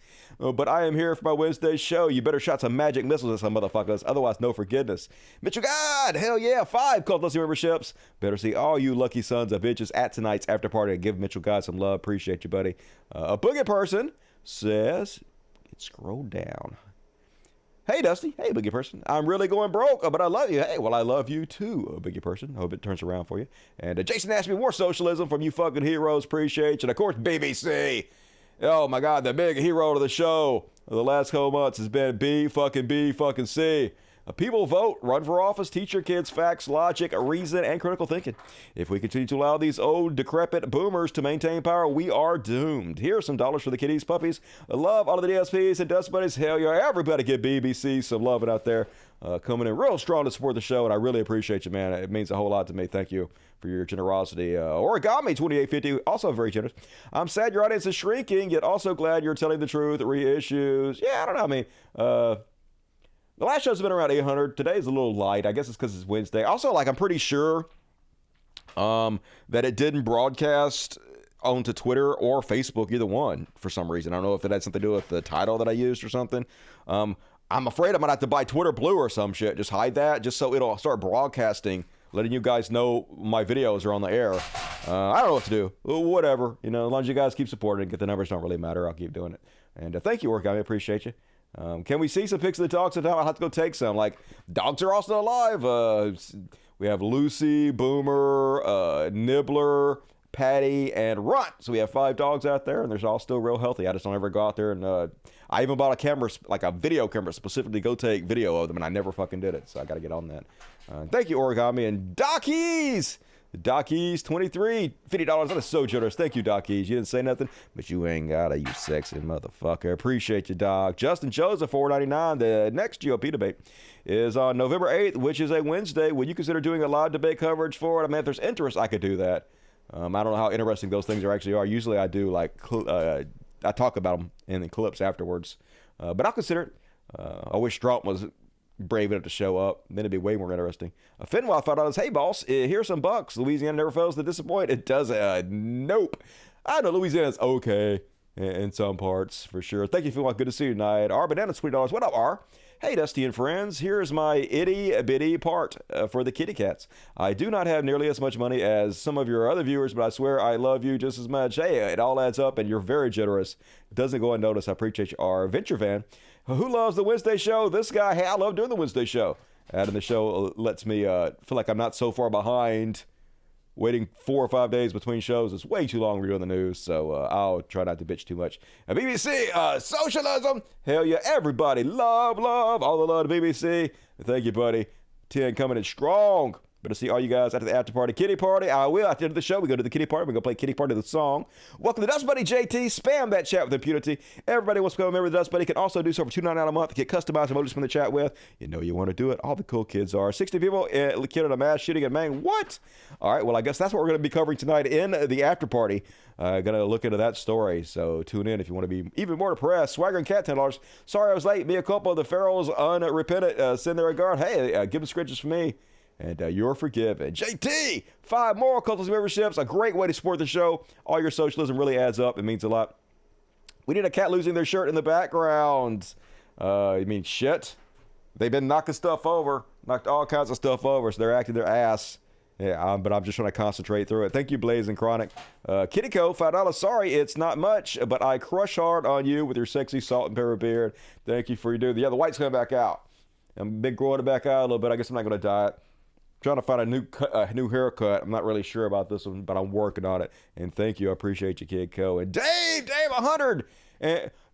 But I am here for my Wednesday show. You better shot some magic missiles at some motherfuckers. Otherwise, no forgiveness. Mitchell God, hell yeah, 5 Cult Listening memberships. Better see all you lucky sons of bitches at tonight's after party and give Mitchell God some love. Appreciate you, buddy. A boogie person says, scroll down. Hey, Dusty. Hey, Biggie Person. I'm really going broke, but I love you. Hey, well, I love you too, Biggie Person. Hope it turns around for you. And Jason asked me more socialism from you fucking heroes. Appreciate you. And, of course, BBC. Oh, my God, the big hero of the show of the last couple months has been B fucking C. People vote, run for office, teach your kids facts, logic, reason, and critical thinking. If we continue to allow these old, decrepit boomers to maintain power, we are doomed. Here are some dollars for the kitties, puppies. I love all of the DSPs and Dust Buddies. Hell yeah, everybody give BBC some loving out there. Coming in real strong to support the show, and I really appreciate you, man. It means a whole lot to me. Thank you for your generosity. Origami 2850, also very generous. I'm sad your audience is shrinking, yet also glad you're telling the truth. Reissues. Yeah, I don't know. I mean, the last show's been around 800. Today's a little light. I guess it's because it's Wednesday. Also, like, I'm pretty sure that it didn't broadcast onto Twitter or Facebook, either one, for some reason. I don't know if it had something to do with the title that I used or something. I'm afraid I might have to buy Twitter Blue or some shit. Just hide that, just so it'll start broadcasting, letting you guys know my videos are on the air. I don't know what to do. Whatever. You know, as long as you guys keep supporting it, the numbers don't really matter. I'll keep doing it. And thank you, Origami. I appreciate you. Can we see some pics of the dogs sometime? I'll have to go take some. Like, dogs are all still alive. We have Lucy, Boomer, Nibbler, Patty, and Runt. So we have 5 dogs out there, and they're all still real healthy. I just don't ever go out there and I even bought a camera, like a video camera, specifically go take video of them, and I never fucking did it. So I got to get on that. Thank you, Origami. And Dockies! Dockies 23, $50. That is so generous. Thank you, Dockies. You didn't say nothing, but you ain't gotta, you sexy motherfucker. Appreciate you, dog. Justin Joseph, $4.99. The next GOP debate is on November 8th, which is a Wednesday. Would you consider doing a live debate coverage for it? I mean, if there's interest, I could do that. I don't know how interesting those things actually are. Usually I do, like, I talk about them in the clips afterwards. But I'll consider it. I wish Trump was brave enough to show up, then it'd be way more interesting. Fenwell $5. Hey, boss, here's some bucks. Louisiana never fails to disappoint. It does. Nope. I know Louisiana's okay in some parts, for sure. Thank you, Fenwell. Good to see you tonight. R Banana, $20. What up, R? Hey, Dusty and friends, here's my itty-bitty part for the kitty cats. I do not have nearly as much money as some of your other viewers, but I swear I love you just as much. Hey, it all adds up, and you're very generous. It doesn't go unnoticed. I appreciate you. Our Venture Van, who loves the Wednesday show? This guy, hey, I love doing the Wednesday show. Adding the show lets me feel like I'm not so far behind. Waiting 4 or 5 days between shows is way too long when you're doing the news, so I'll try not to bitch too much. BBC, socialism, hell yeah, everybody, love, all the love to BBC. Thank you, buddy. 10 coming in strong. But to see all you guys after the after party, kitty party, I will. At the end of the show, we go to the kitty party. We're going to play kitty party the song. Welcome to Dust Buddy JT. Spam that chat with impunity. Everybody wants to become a member of the Dust Buddy. Can also do so for $2.99 a month to get customized emojis from the chat with. You know you want to do it. All the cool kids are. 60 people killed in a mass shooting in Maine. What? All right, well, I guess that's what we're going to be covering tonight in the after party. Going to look into that story, so tune in if you want to be even more depressed. Swagger and Cat, $10. Sorry I was late. Mea culpa. The Pharaohs unrepentant. Send their regard. Hey, give them scritches for me. And you're forgiven. JT, 5 more Cultist memberships. A great way to support the show. All your socialism really adds up. It means a lot. We need a cat losing their shirt in the background. You mean shit? They've been knocking stuff over. Knocked all kinds of stuff over, so they're acting their ass. Yeah, but I'm just trying to concentrate through it. Thank you, Blaze and Chronic. Kittyco, $5. Sorry, it's not much, but I crush hard on you with your sexy salt and pepper beard. Thank you for your dude. Yeah, the white's coming back out. I'm big growing it back out a little bit. I guess I'm not going to dye it. Trying to find a new haircut. I'm not really sure about this one, but I'm working on it. And thank you. I appreciate you, Kid Co. And Dave, 100.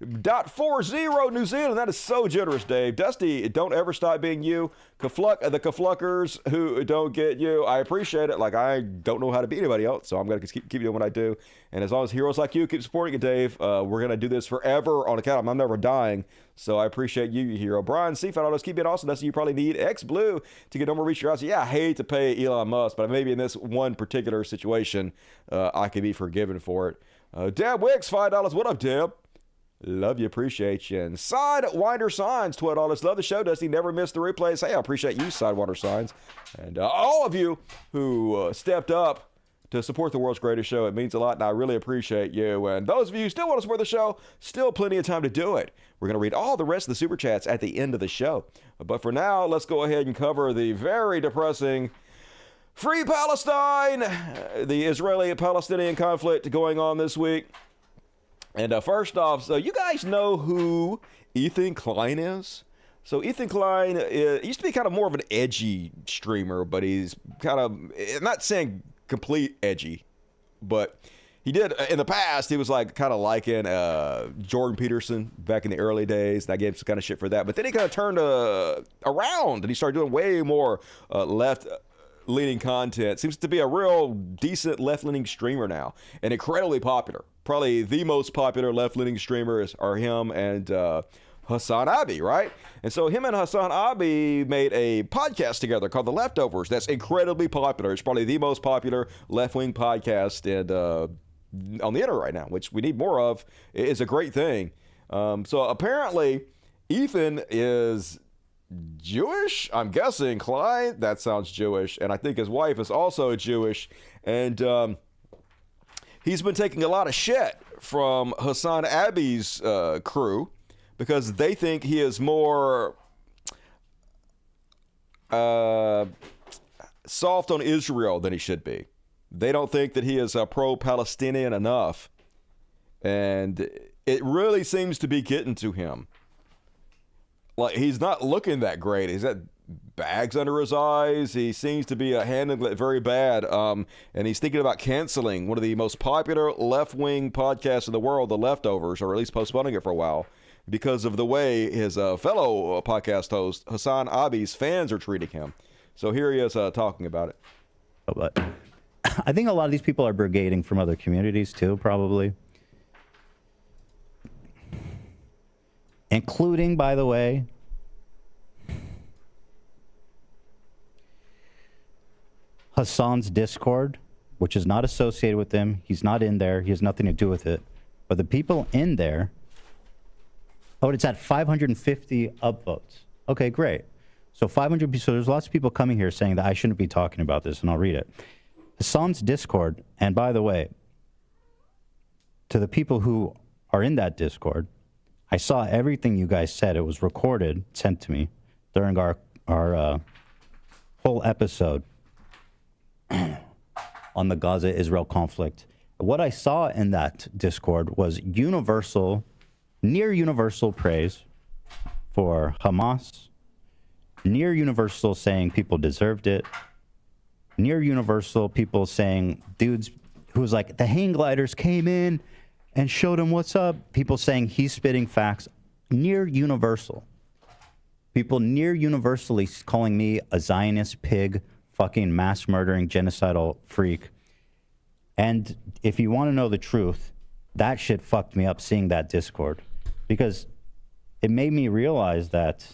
.40 New Zealand. That is so generous, Dave. Dusty, don't ever stop being you. The Kafluckers who don't get you. I appreciate it. Like, I don't know how to be anybody else, so I'm going to keep doing what I do. And as long as heroes like you keep supporting it, Dave, we're going to do this forever on account of I'm never dying. So I appreciate you, hero. Brian C. $5. Keep it awesome. Dusty, you probably need X Blue to get no more reach your house. Yeah, I hate to pay Elon Musk, but maybe in this one particular situation, I could be forgiven for it. Deb Wicks, $5. What up, Deb? Love you, appreciate you. And Sidewinder Signs, $12. Love the show, Dusty. Never miss the replays. Hey, I appreciate you, Sidewinder Signs. And all of you who stepped up to support the world's greatest show. It means a lot, and I really appreciate you. And those of you who still want to support the show, still plenty of time to do it. We're going to read all the rest of the Super Chats at the end of the show. But for now, let's go ahead and cover the very depressing Free Palestine, the Israeli-Palestinian conflict going on this week. And first off, so you guys know who Ethan Klein is? So Ethan Klein used to be kind of more of an edgy streamer, but he's kind of, I'm not saying complete edgy, but he did, in the past, he was like kind of liking Jordan Peterson back in the early days. And I gave him some kind of shit for that. But then he kind of turned around and he started doing way more left-leaning content. Seems to be a real decent left-leaning streamer now and incredibly popular. Probably the most popular left-leaning streamers are him and Hassan Abi, right? And so him and Hassan Abi made a podcast together called The Leftovers. That's incredibly popular. It's probably the most popular left-wing podcast on the internet right now, which we need more of. It's a great thing. So apparently Ethan is Jewish, I'm guessing. Klein, that sounds Jewish. And I think his wife is also Jewish. And he's been taking a lot of shit from Hassan Abi's crew because they think he is more soft on Israel than he should be. They don't think that he is pro-Palestinian enough. And it really seems to be getting to him. Like, he's not looking that great. He's got bags under his eyes. He seems to be handling it very bad. And he's thinking about canceling one of the most popular left-wing podcasts in the world, The Leftovers, or at least postponing it for a while, because of the way his fellow podcast host, Hassan Abi's fans are treating him. So here he is talking about it. But I think a lot of these people are brigading from other communities too, probably. Including, by the way, Hassan's Discord, which is not associated with him. He's not in there. He has nothing to do with it. But the people in there, oh, it's at 550 upvotes. Okay, great. So 500, so there's lots of people coming here saying that I shouldn't be talking about this, and I'll read it. Hassan's Discord, and by the way, to the people who are in that Discord, I saw everything you guys said. It was recorded, sent to me during our whole episode on the Gaza-Israel conflict. What I saw in that Discord was near universal praise for Hamas, near universal saying people deserved it, near universal people saying dudes who was like, the hang gliders came in and showed him what's up. People saying he's spitting facts. Near universal. People near universally calling me a Zionist pig, fucking mass murdering, genocidal freak. And if you want to know the truth, that shit fucked me up seeing that Discord, because it made me realize that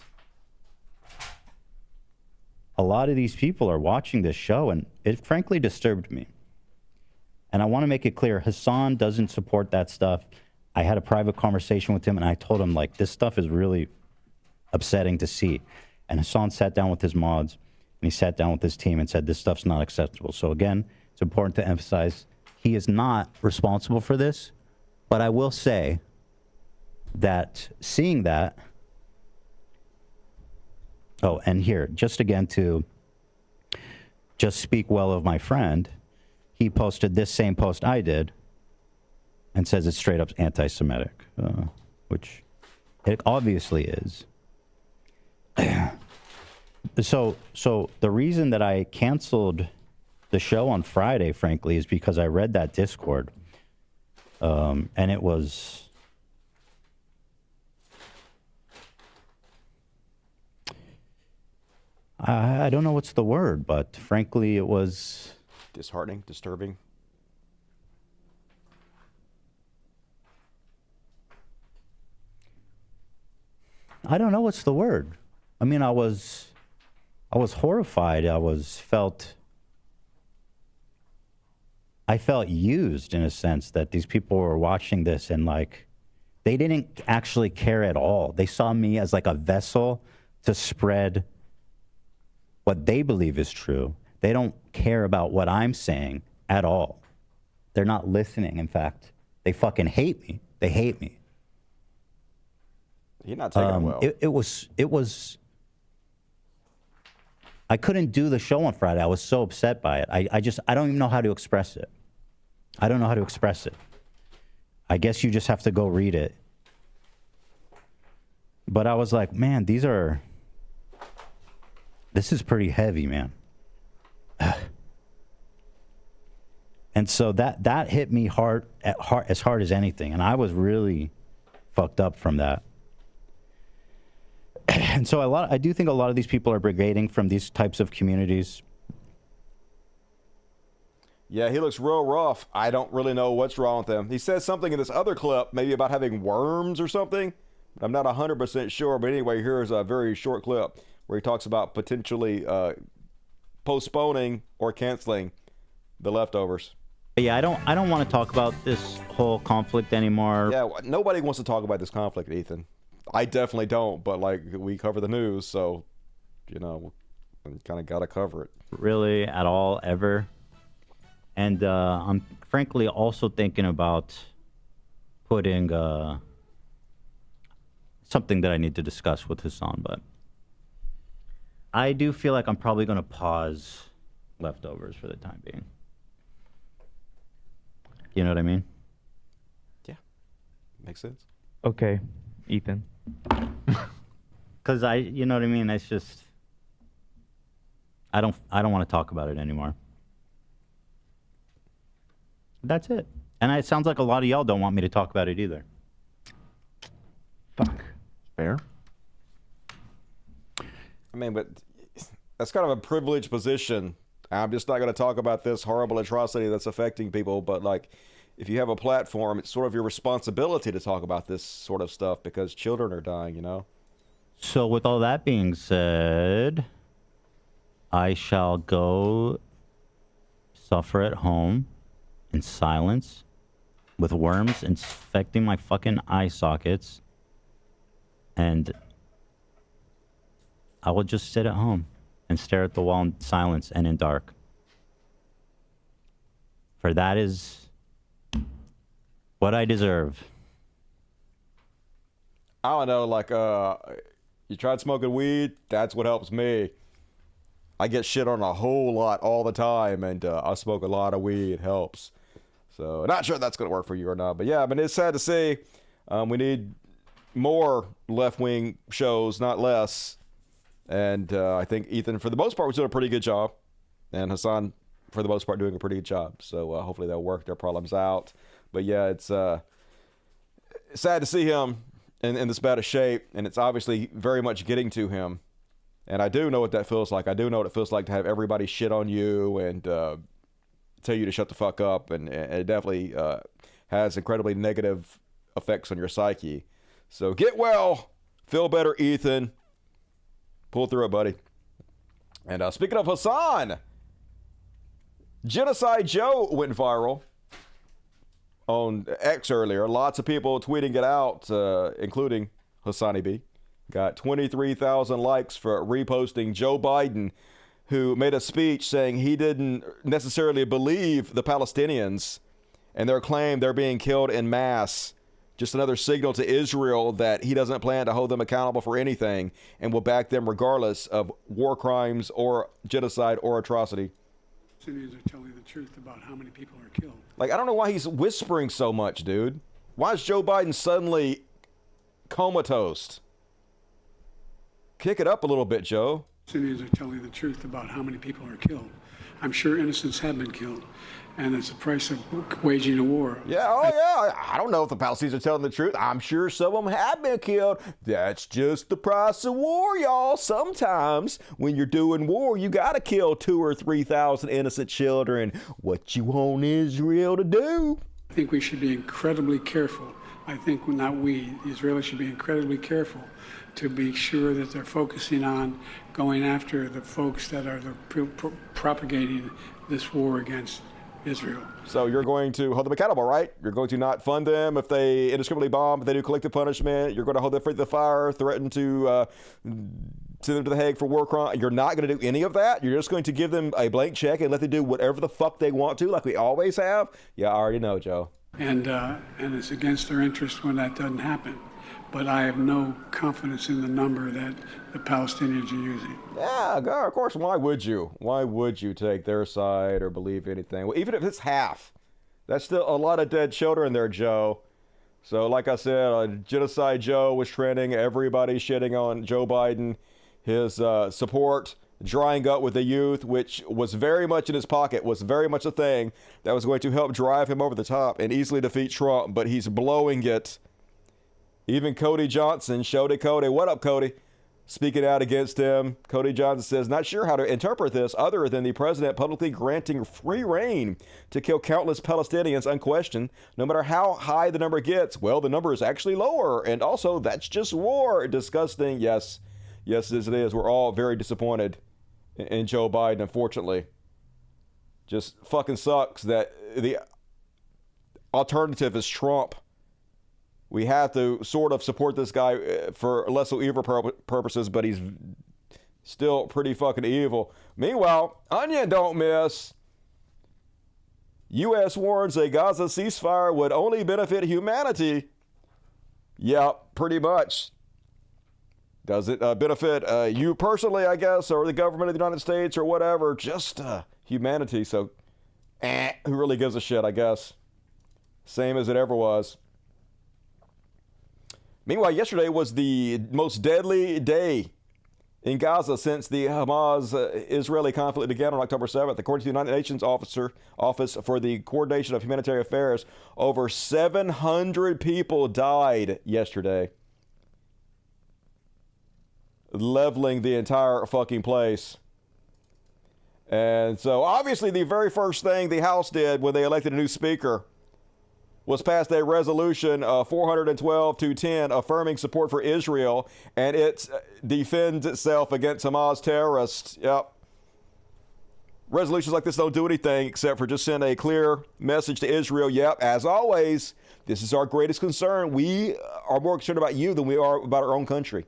a lot of these people are watching this show, and it frankly disturbed me. And I want to make it clear, Hassan doesn't support that stuff. I had a private conversation with him, and I told him, like, this stuff is really upsetting to see. And Hassan sat down with his mods, and he sat down with his team and said, this stuff's not acceptable. So again, it's important to emphasize, he is not responsible for this. But I will say that seeing that, oh, and here, just again to just speak well of my friend, he posted this same post I did and says it's straight up anti-Semitic, which it obviously is. So the reason that I canceled the show on Friday, frankly, is because I read that Discord, and it was... I don't know what's the word, but frankly, it was... disheartening, disturbing. I don't know what's the word. I mean, I was horrified. I felt used in a sense that these people were watching this and like, they didn't actually care at all. They saw me as like a vessel to spread what they believe is true. They don't care about what I'm saying at all. They're not listening. In fact, they fucking hate me. They hate me. You're not taking it well. It was. I couldn't do the show on Friday. I was so upset by it. I don't even know how to express it. I don't know how to express it. I guess you just have to go read it. But I was like, man, this is pretty heavy, man. And so that hit me hard, as hard as anything. And I was really fucked up from that. And so I do think a lot of these people are brigading from these types of communities. Yeah, he looks real rough. I don't really know what's wrong with him. He says something in this other clip, maybe about having worms or something. I'm not 100% sure, but anyway, here's a very short clip where he talks about potentially postponing or canceling the leftovers. Yeah, I don't want to talk about this whole conflict anymore. Yeah, nobody wants to talk about this conflict, Ethan. I definitely don't, but like we cover the news, so you know, we kind of got to cover it. Really, at all, ever. And I'm frankly also thinking about putting something that I need to discuss with Hassan, but I do feel like I'm probably going to pause leftovers for the time being. You know what I mean? Yeah, makes sense. Okay, Ethan. Because you know what I mean? It's just, I don't want to talk about it anymore. That's it. And it sounds like a lot of y'all don't want me to talk about it either. Fuck. Fair. I mean, but that's kind of a privileged position. I'm just not going to talk about this horrible atrocity that's affecting people, but like, if you have a platform, it's sort of your responsibility to talk about this sort of stuff because children are dying, you know? So with all that being said, I shall go suffer at home in silence with worms infecting my fucking eye sockets, and I will just sit at home and stare at the wall in silence and in dark. For that is what I deserve. I don't know, like, you tried smoking weed? That's what helps me. I get shit on a whole lot all the time, and I smoke a lot of weed. It helps. So, not sure that's going to work for you or not. But yeah, I mean, it's sad to see. We need more left-wing shows, not less. And I think Ethan, for the most part, was doing a pretty good job. And Hassan, for the most part, doing a pretty good job. So hopefully they'll work their problems out. But yeah, it's sad to see him in this bad of shape. And it's obviously very much getting to him. And I do know what that feels like. I do know what it feels like to have everybody shit on you and tell you to shut the fuck up. And it definitely has incredibly negative effects on your psyche. So get well. Feel better, Ethan. Pull through it, buddy. And speaking of Hassan, Genocide Joe went viral on X earlier. Lots of people tweeting it out, including Hassani B. Got 23,000 likes for reposting Joe Biden, who made a speech saying he didn't necessarily believe the Palestinians and their claim they're being killed en masse. Just another signal to Israel that he doesn't plan to hold them accountable for anything and will back them regardless of war crimes or genocide or atrocity. Palestinians are telling the truth about how many people are killed. Like, I don't know why he's whispering so much, dude. Why is Joe Biden suddenly comatose? Kick it up a little bit, Joe. Palestinians are telling the truth about how many people are killed. I'm sure innocents have been killed, and it's the price of waging a war. Yeah, yeah. I don't know if the Palestinians are telling the truth. I'm sure some of them have been killed. That's just the price of war, y'all. Sometimes when you're doing war, you got to kill 2,000 or 3,000 innocent children. What you want Israel to do? I think we should be incredibly careful. I think not we, the Israelis should be incredibly careful to be sure that they're focusing on going after the folks that are propagating this war against Israel. So you're going to hold them accountable, right? You're going to not fund them if they indiscriminately bomb, if they do collective punishment. You're going to hold them free to the fire, threaten to send them to the Hague for war crime. You're not going to do any of that. You're just going to give them a blank check and let them do whatever the fuck they want to, like we always have. Yeah, I already know, Joe. And it's against their interest when that doesn't happen. But I have no confidence in the number that the Palestinians are using. Yeah, of course. Why would you? Why would you take their side or believe anything? Well, even if it's half, that's still a lot of dead children there, Joe. So, like I said, Genocide Joe was trending. Everybody shitting on Joe Biden. His support drying up with the youth, which was very much in his pocket, was very much a thing that was going to help drive him over the top and easily defeat Trump. But he's blowing it. Even Cody Johnson, Cody, what up, Cody? Speaking out against him, Cody Johnson says, not sure how to interpret this other than the president publicly granting free reign to kill countless Palestinians unquestioned, no matter how high the number gets. Well, the number is actually lower, and also that's just war. Disgusting. Yes, it is. We're all very disappointed in Joe Biden, unfortunately. Just fucking sucks that the alternative is Trump. We have to sort of support this guy for less so evil purposes, but he's still pretty fucking evil. Meanwhile, Onion don't miss. U.S. warns a Gaza ceasefire would only benefit humanity. Yeah, pretty much. Does it benefit you personally, I guess, or the government of the United States or whatever? Just humanity. So, who really gives a shit, I guess? Same as it ever was. Meanwhile, yesterday was the most deadly day in Gaza since the Hamas-Israeli conflict began on October 7th. According to the United Nations Office for the Coordination of Humanitarian Affairs, over 700 people died yesterday, leveling the entire fucking place. And so, obviously, the very first thing the House did when they elected a new speaker was passed a resolution 412-10 affirming support for Israel, and it defends itself against Hamas terrorists. Yep. Resolutions like this don't do anything except for just send a clear message to Israel. Yep, as always, this is our greatest concern. We are more concerned about you than we are about our own country.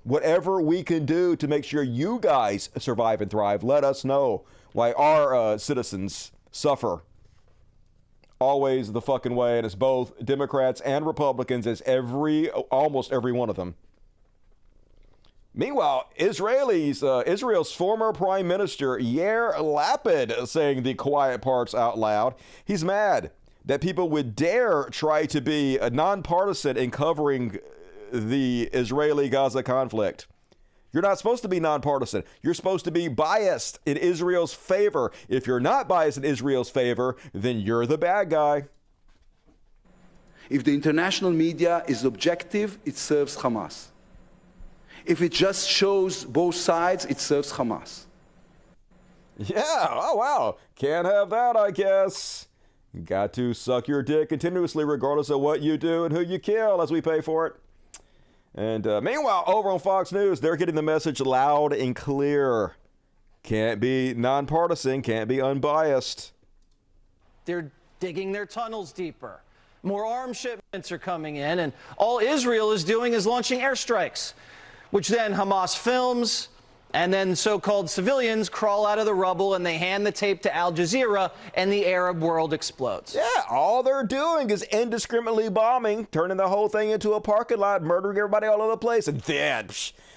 Whatever we can do to make sure you guys survive and thrive, let us know why our citizens suffer. Always the fucking way, and it's both Democrats and Republicans, as almost every one of them. Meanwhile, Israel's former Prime Minister Yair Lapid saying the quiet parts out loud. He's mad that people would dare try to be nonpartisan in covering the Israeli-Gaza conflict. You're not supposed to be nonpartisan. You're supposed to be biased in Israel's favor. If you're not biased in Israel's favor, then you're the bad guy. If the international media is objective, it serves Hamas. If it just shows both sides, it serves Hamas. Yeah, oh wow. Can't have that, I guess. Got to suck your dick continuously regardless of what you do and who you kill as we pay for it. And meanwhile, over on Fox News, they're getting the message loud and clear. Can't be nonpartisan, can't be unbiased. They're digging their tunnels deeper. More arms shipments are coming in, and all Israel is doing is launching airstrikes, which then Hamas films, and then so-called civilians crawl out of the rubble and they hand the tape to Al Jazeera, and the Arab world explodes. Yeah, all they're doing is indiscriminately bombing, turning the whole thing into a parking lot, murdering everybody all over the place, and then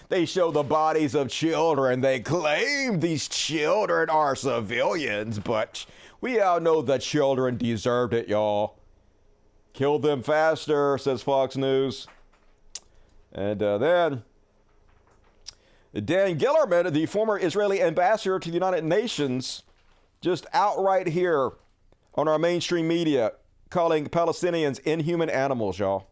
they show the bodies of children. They claim these children are civilians, but we all know the children deserved it, y'all. Kill them faster, says Fox News. And then Dan Gillerman, the former Israeli ambassador to the United Nations, just outright here on our mainstream media, calling Palestinians inhuman animals, y'all.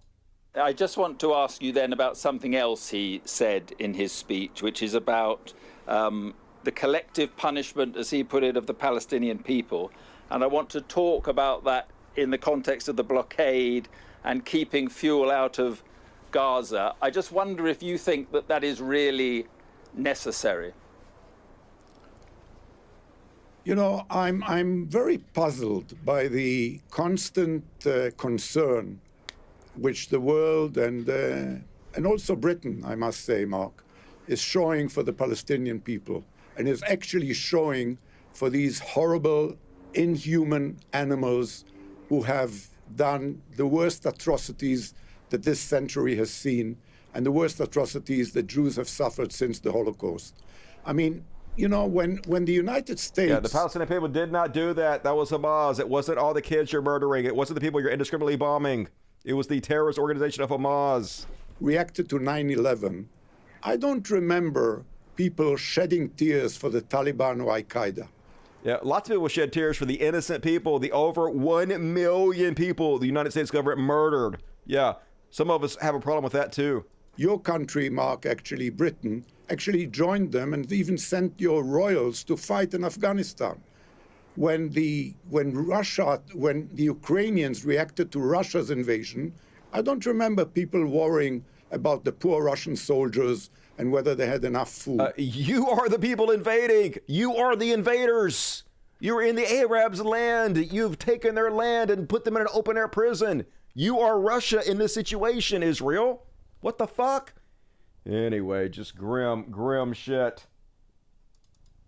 I just want to ask you then about something else he said in his speech, which is about the collective punishment, as he put it, of the Palestinian people. And I want to talk about that in the context of the blockade and keeping fuel out of Gaza. I just wonder if you think that that is really necessary. You know, I'm very puzzled by the constant concern which the world and also Britain, I must say, Mark, is showing for the Palestinian people, and is actually showing for these horrible, inhuman animals who have done the worst atrocities that this century has seen, and the worst atrocities that Jews have suffered since the Holocaust. I mean, you know, when the United States... Yeah, the Palestinian people did not do that. That was Hamas. It wasn't all the kids you're murdering. It wasn't the people you're indiscriminately bombing. It was the terrorist organization of Hamas. Reacted to 9/11. I don't remember people shedding tears for the Taliban or Al-Qaeda. Yeah, lots of people shed tears for the innocent people, the over 1 million people the United States government murdered. Yeah, some of us have a problem with that too. Your country, Mark, actually, Britain, actually joined them and even sent your royals to fight in Afghanistan. When the Ukrainians reacted to Russia's invasion, I don't remember people worrying about the poor Russian soldiers and whether they had enough food. You are the people invading. You are the invaders. You're in the Arabs' land. You've taken their land and put them in an open-air prison. You are Russia in this situation, Israel. What the fuck? Anyway, just grim shit.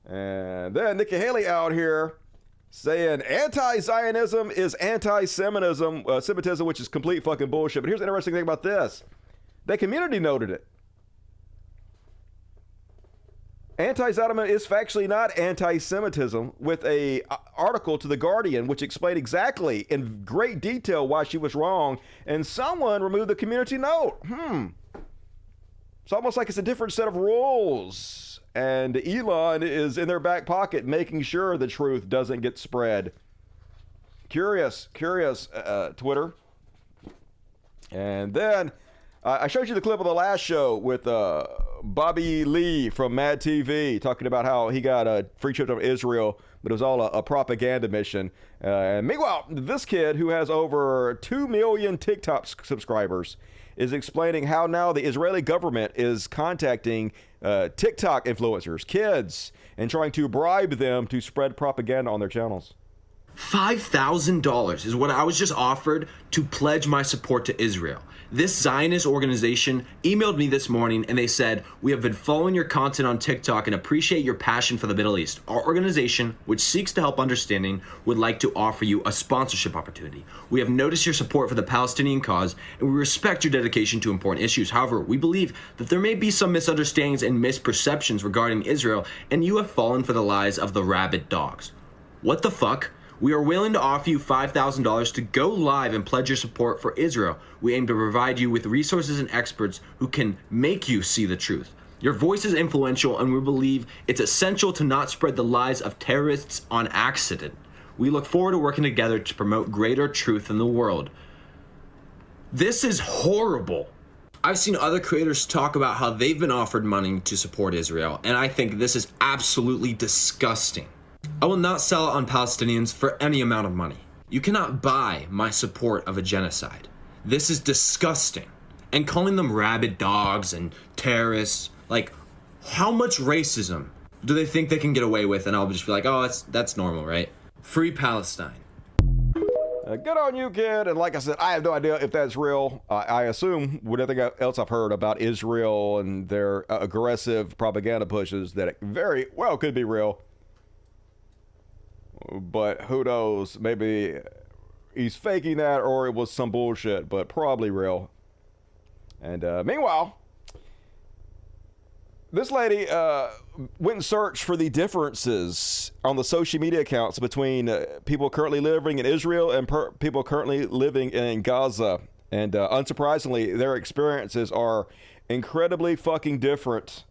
And then Nikki Haley out here saying anti-Zionism is anti-Semitism, which is complete fucking bullshit. But here's the interesting thing about this. The community noted it. Anti-Zionism is factually not anti-Semitism, with a article to The Guardian which explained exactly in great detail why she was wrong, and someone removed the community note. It's almost like it's a different set of rules. And Elon is in their back pocket making sure the truth doesn't get spread. Curious, Twitter. And then I showed you the clip of the last show with Bobby Lee from Mad TV talking about how he got a free trip to Israel, but it was all a propaganda mission. And meanwhile, this kid who has over 2 million TikTok subscribers is explaining how now the Israeli government is contacting TikTok influencers, kids, and trying to bribe them to spread propaganda on their channels. $5,000 is what I was just offered to pledge my support to Israel. This Zionist organization emailed me this morning and they said, "We have been following your content on TikTok and appreciate your passion for the Middle East. Our organization, which seeks to help understanding, would like to offer you a sponsorship opportunity. We have noticed your support for the Palestinian cause and we respect your dedication to important issues. However, we believe that there may be some misunderstandings and misperceptions regarding Israel, and you have fallen for the lies of the rabid dogs. What the fuck? We are willing to offer you $5,000 to go live and pledge your support for Israel. We aim to provide you with resources and experts who can make you see the truth. Your voice is influential, and we believe it's essential to not spread the lies of terrorists on accident. We look forward to working together to promote greater truth in the world." This is horrible. I've seen other creators talk about how they've been offered money to support Israel, and I think this is absolutely disgusting. I will not sell on Palestinians for any amount of money. You cannot buy my support of a genocide. This is disgusting. And calling them rabid dogs and terrorists, like, how much racism do they think they can get away with? And I'll just be like, oh, that's normal, right? Free Palestine. Good on you, kid. And like I said, I have no idea if that's real. I assume with everything else I've heard about Israel and their aggressive propaganda pushes that it very well could be real. But who knows? Maybe he's faking that or it was some bullshit, but probably real. And meanwhile, this lady went and searched for the differences on the social media accounts between people currently living in Israel and people currently living in Gaza. And unsurprisingly, their experiences are incredibly fucking different.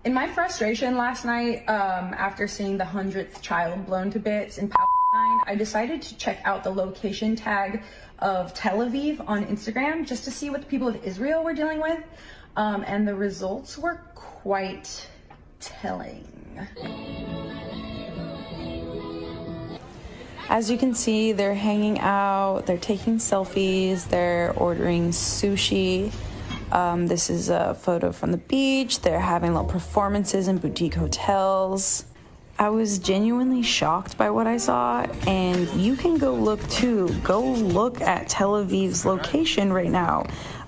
In my frustration last night, after seeing the 100th child blown to bits in Palestine, I decided to check out the location tag of Tel Aviv on Instagram just to see what the people of Israel were dealing with. And the results were quite telling. As you can see, they're hanging out, they're taking selfies, they're ordering sushi. This is a photo from the beach. They're having little performances in boutique hotels. I was genuinely shocked by what I saw, and you can go look too. Go look at Tel Aviv's location right now.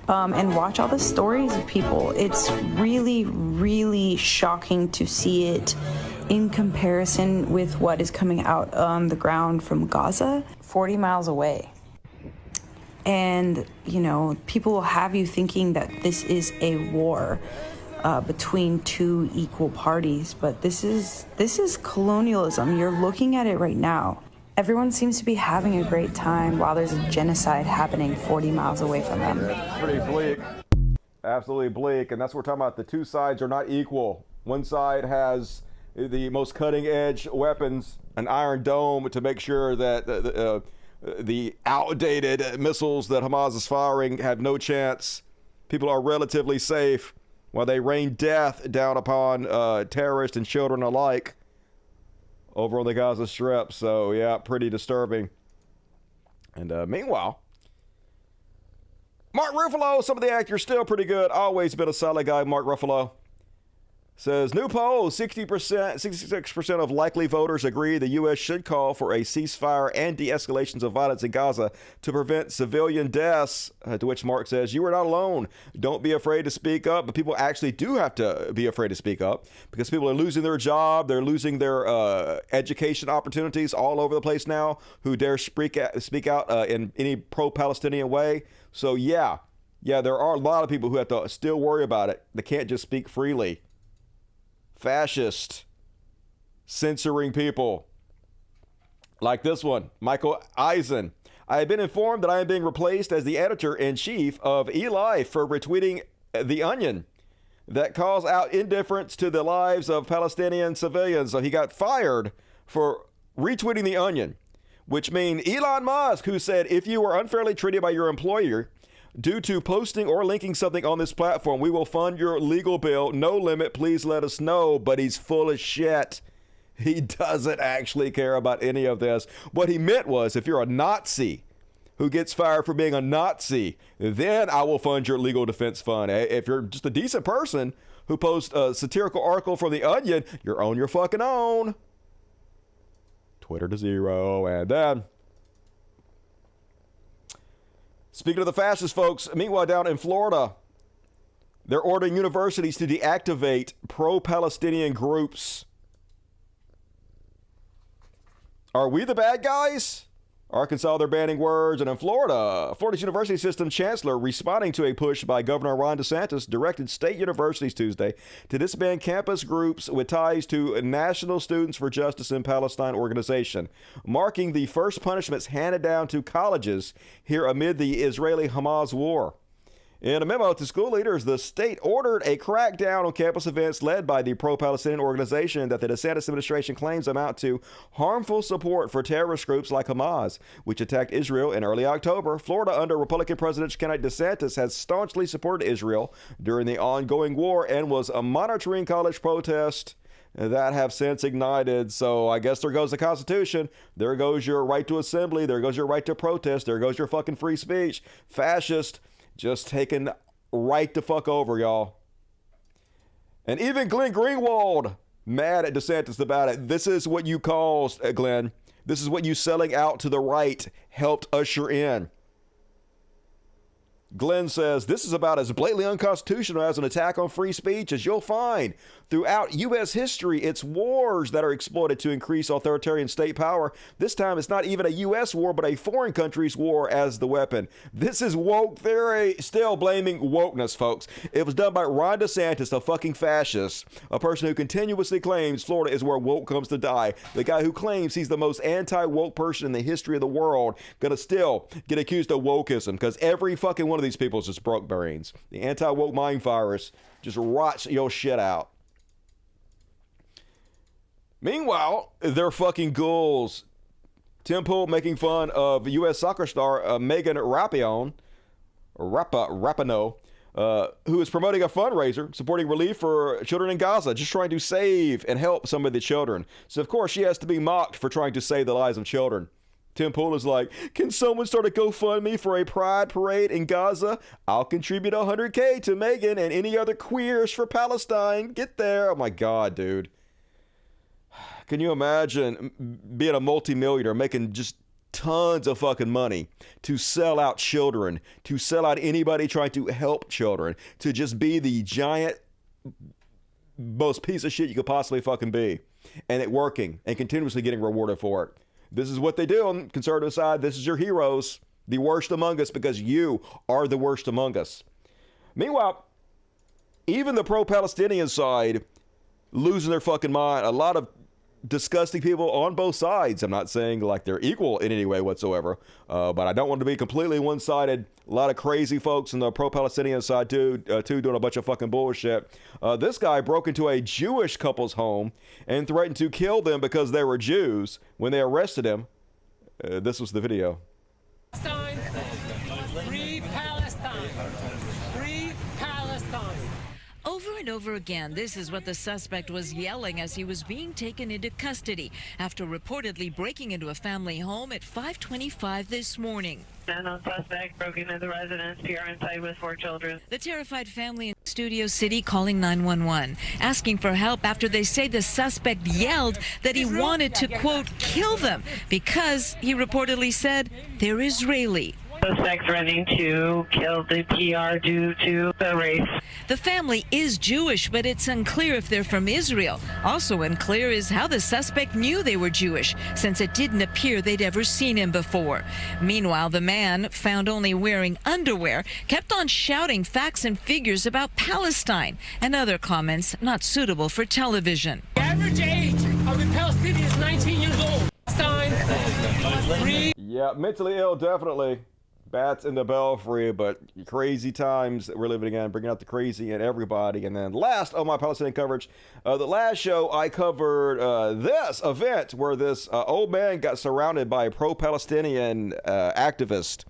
And watch all the stories of people. It's really, really shocking to see it in comparison with what is coming out on the ground from Gaza, 40 miles away. And, you know, people will have you thinking that this is a war between two equal parties, but this is colonialism. You're looking at it right now. Everyone seems to be having a great time while there's a genocide happening 40 miles away from them. It's pretty bleak. Absolutely bleak. And that's what we're talking about. The two sides are not equal. One side has the most cutting edge weapons, an Iron Dome to make sure that the outdated missiles that Hamas is firing have no chance. People are relatively safe while they rain death down upon terrorists and children alike over on the Gaza Strip. So, yeah, pretty disturbing. And meanwhile, Mark Ruffalo, some of the actors still pretty good. Always been a solid guy, Mark Ruffalo. Says, new poll, 66% of likely voters agree the U.S. should call for a ceasefire and de-escalations of violence in Gaza to prevent civilian deaths. To which Mark says, you are not alone. Don't be afraid to speak up. But people actually do have to be afraid to speak up because people are losing their job. They're losing their education opportunities all over the place now who dare speak out in any pro-Palestinian way. So, yeah, there are a lot of people who have to still worry about it. They can't just speak freely. Fascist, censoring people like this one, Michael Eisen. I have been informed that I am being replaced as the editor-in-chief of Eli for retweeting The Onion that calls out indifference to the lives of Palestinian civilians. So he got fired for retweeting The Onion, which means Elon Musk, who said if you were unfairly treated by your employer due to posting or linking something on this platform, we will fund your legal bill. No limit. Please let us know. But he's full of shit. He doesn't actually care about any of this. What he meant was if you're a Nazi who gets fired for being a Nazi, then I will fund your legal defense fund. If you're just a decent person who posts a satirical article from The Onion, you're on your fucking own. Twitter to zero. And then, speaking of the fascists, folks, meanwhile down in Florida, they're ordering universities to deactivate pro-Palestinian groups. Are we the bad guys? Arkansas, they're banning words. And in Florida's university system chancellor, responding to a push by Governor Ron DeSantis, directed state universities Tuesday to disband campus groups with ties to National Students for Justice in Palestine organization, marking the first punishments handed down to colleges here amid the Israeli-Hamas war. In a memo to school leaders, the state ordered a crackdown on campus events led by the pro-Palestinian organization that the DeSantis administration claims amount to harmful support for terrorist groups like Hamas, which attacked Israel in early October. Florida, under Republican presidential candidate DeSantis, has staunchly supported Israel during the ongoing war and was monitoring college protests that have since ignited. So I guess there goes the Constitution. There goes your right to assembly. There goes your right to protest. There goes your fucking free speech. Fascist. Just taking right the fuck over, y'all. And even Glenn Greenwald mad at DeSantis about it. This is what you caused, Glenn. This is what you selling out to the right helped usher in. Glenn says this is about as blatantly unconstitutional as an attack on free speech as you'll find. Throughout U.S. history, it's wars that are exploited to increase authoritarian state power. This time, it's not even a U.S. war, but a foreign country's war as the weapon. This is woke theory, still blaming wokeness, folks. It was done by Ron DeSantis, a fucking fascist, a person who continuously claims Florida is where woke comes to die. The guy who claims he's the most anti-woke person in the history of the world, gonna still get accused of wokeism, because every fucking one of these people is just broke brains. The anti-woke mind virus just rots your shit out. Meanwhile, they're fucking ghouls. Tim Pool making fun of U.S. soccer star Megan Rapinoe, who is promoting a fundraiser supporting relief for children in Gaza, just trying to save and help some of the children. So, of course, she has to be mocked for trying to save the lives of children. Tim Pool is like, can someone start a GoFundMe for a pride parade in Gaza? I'll contribute $100K to Megan and any other queers for Palestine. Get there. Oh, my God, dude. Can you imagine being a multimillionaire, making just tons of fucking money to sell out children, to sell out anybody trying to help children, to just be the giant, most piece of shit you could possibly fucking be, and it working and continuously getting rewarded for it? This is what they do on the conservative side. This is your heroes, the worst among us, because you are the worst among us. Meanwhile, even the pro-Palestinian side losing their fucking mind. A lot of disgusting people on both sides. I'm not saying like they're equal in any way whatsoever, but I don't want to be completely one-sided. A lot of crazy folks on the pro-Palestinian side too doing a bunch of fucking bullshit. This guy broke into a Jewish couple's home and threatened to kill them because they were Jews. When they arrested him, this was the video. Free Palestine! Free Palestine! Over and over again, this is what the suspect was yelling as he was being taken into custody after reportedly breaking into a family home at 5:25 this morning. Unknown suspect broke into the residence, PR inside with 4 children. The terrified family in Studio City calling 911, asking for help after they say the suspect yelled that he wanted to, quote, kill them because he reportedly said they're Israeli. Suspect threatening to kill the PR due to the race. The family is Jewish, but it's unclear if they're from Israel. Also unclear is how the suspect knew they were Jewish, since it didn't appear they'd ever seen him before. Meanwhile, the man, found only wearing underwear, kept on shouting facts and figures about Palestine and other comments not suitable for television. The average age of the Palestinian is 19 years old. Palestine, yeah, mentally ill, definitely. Bats in the belfry, but crazy times that we're living in, bringing out the crazy in everybody. And then last on my Palestinian coverage, the last show I covered this event where this old man got surrounded by a pro-Palestinian activist,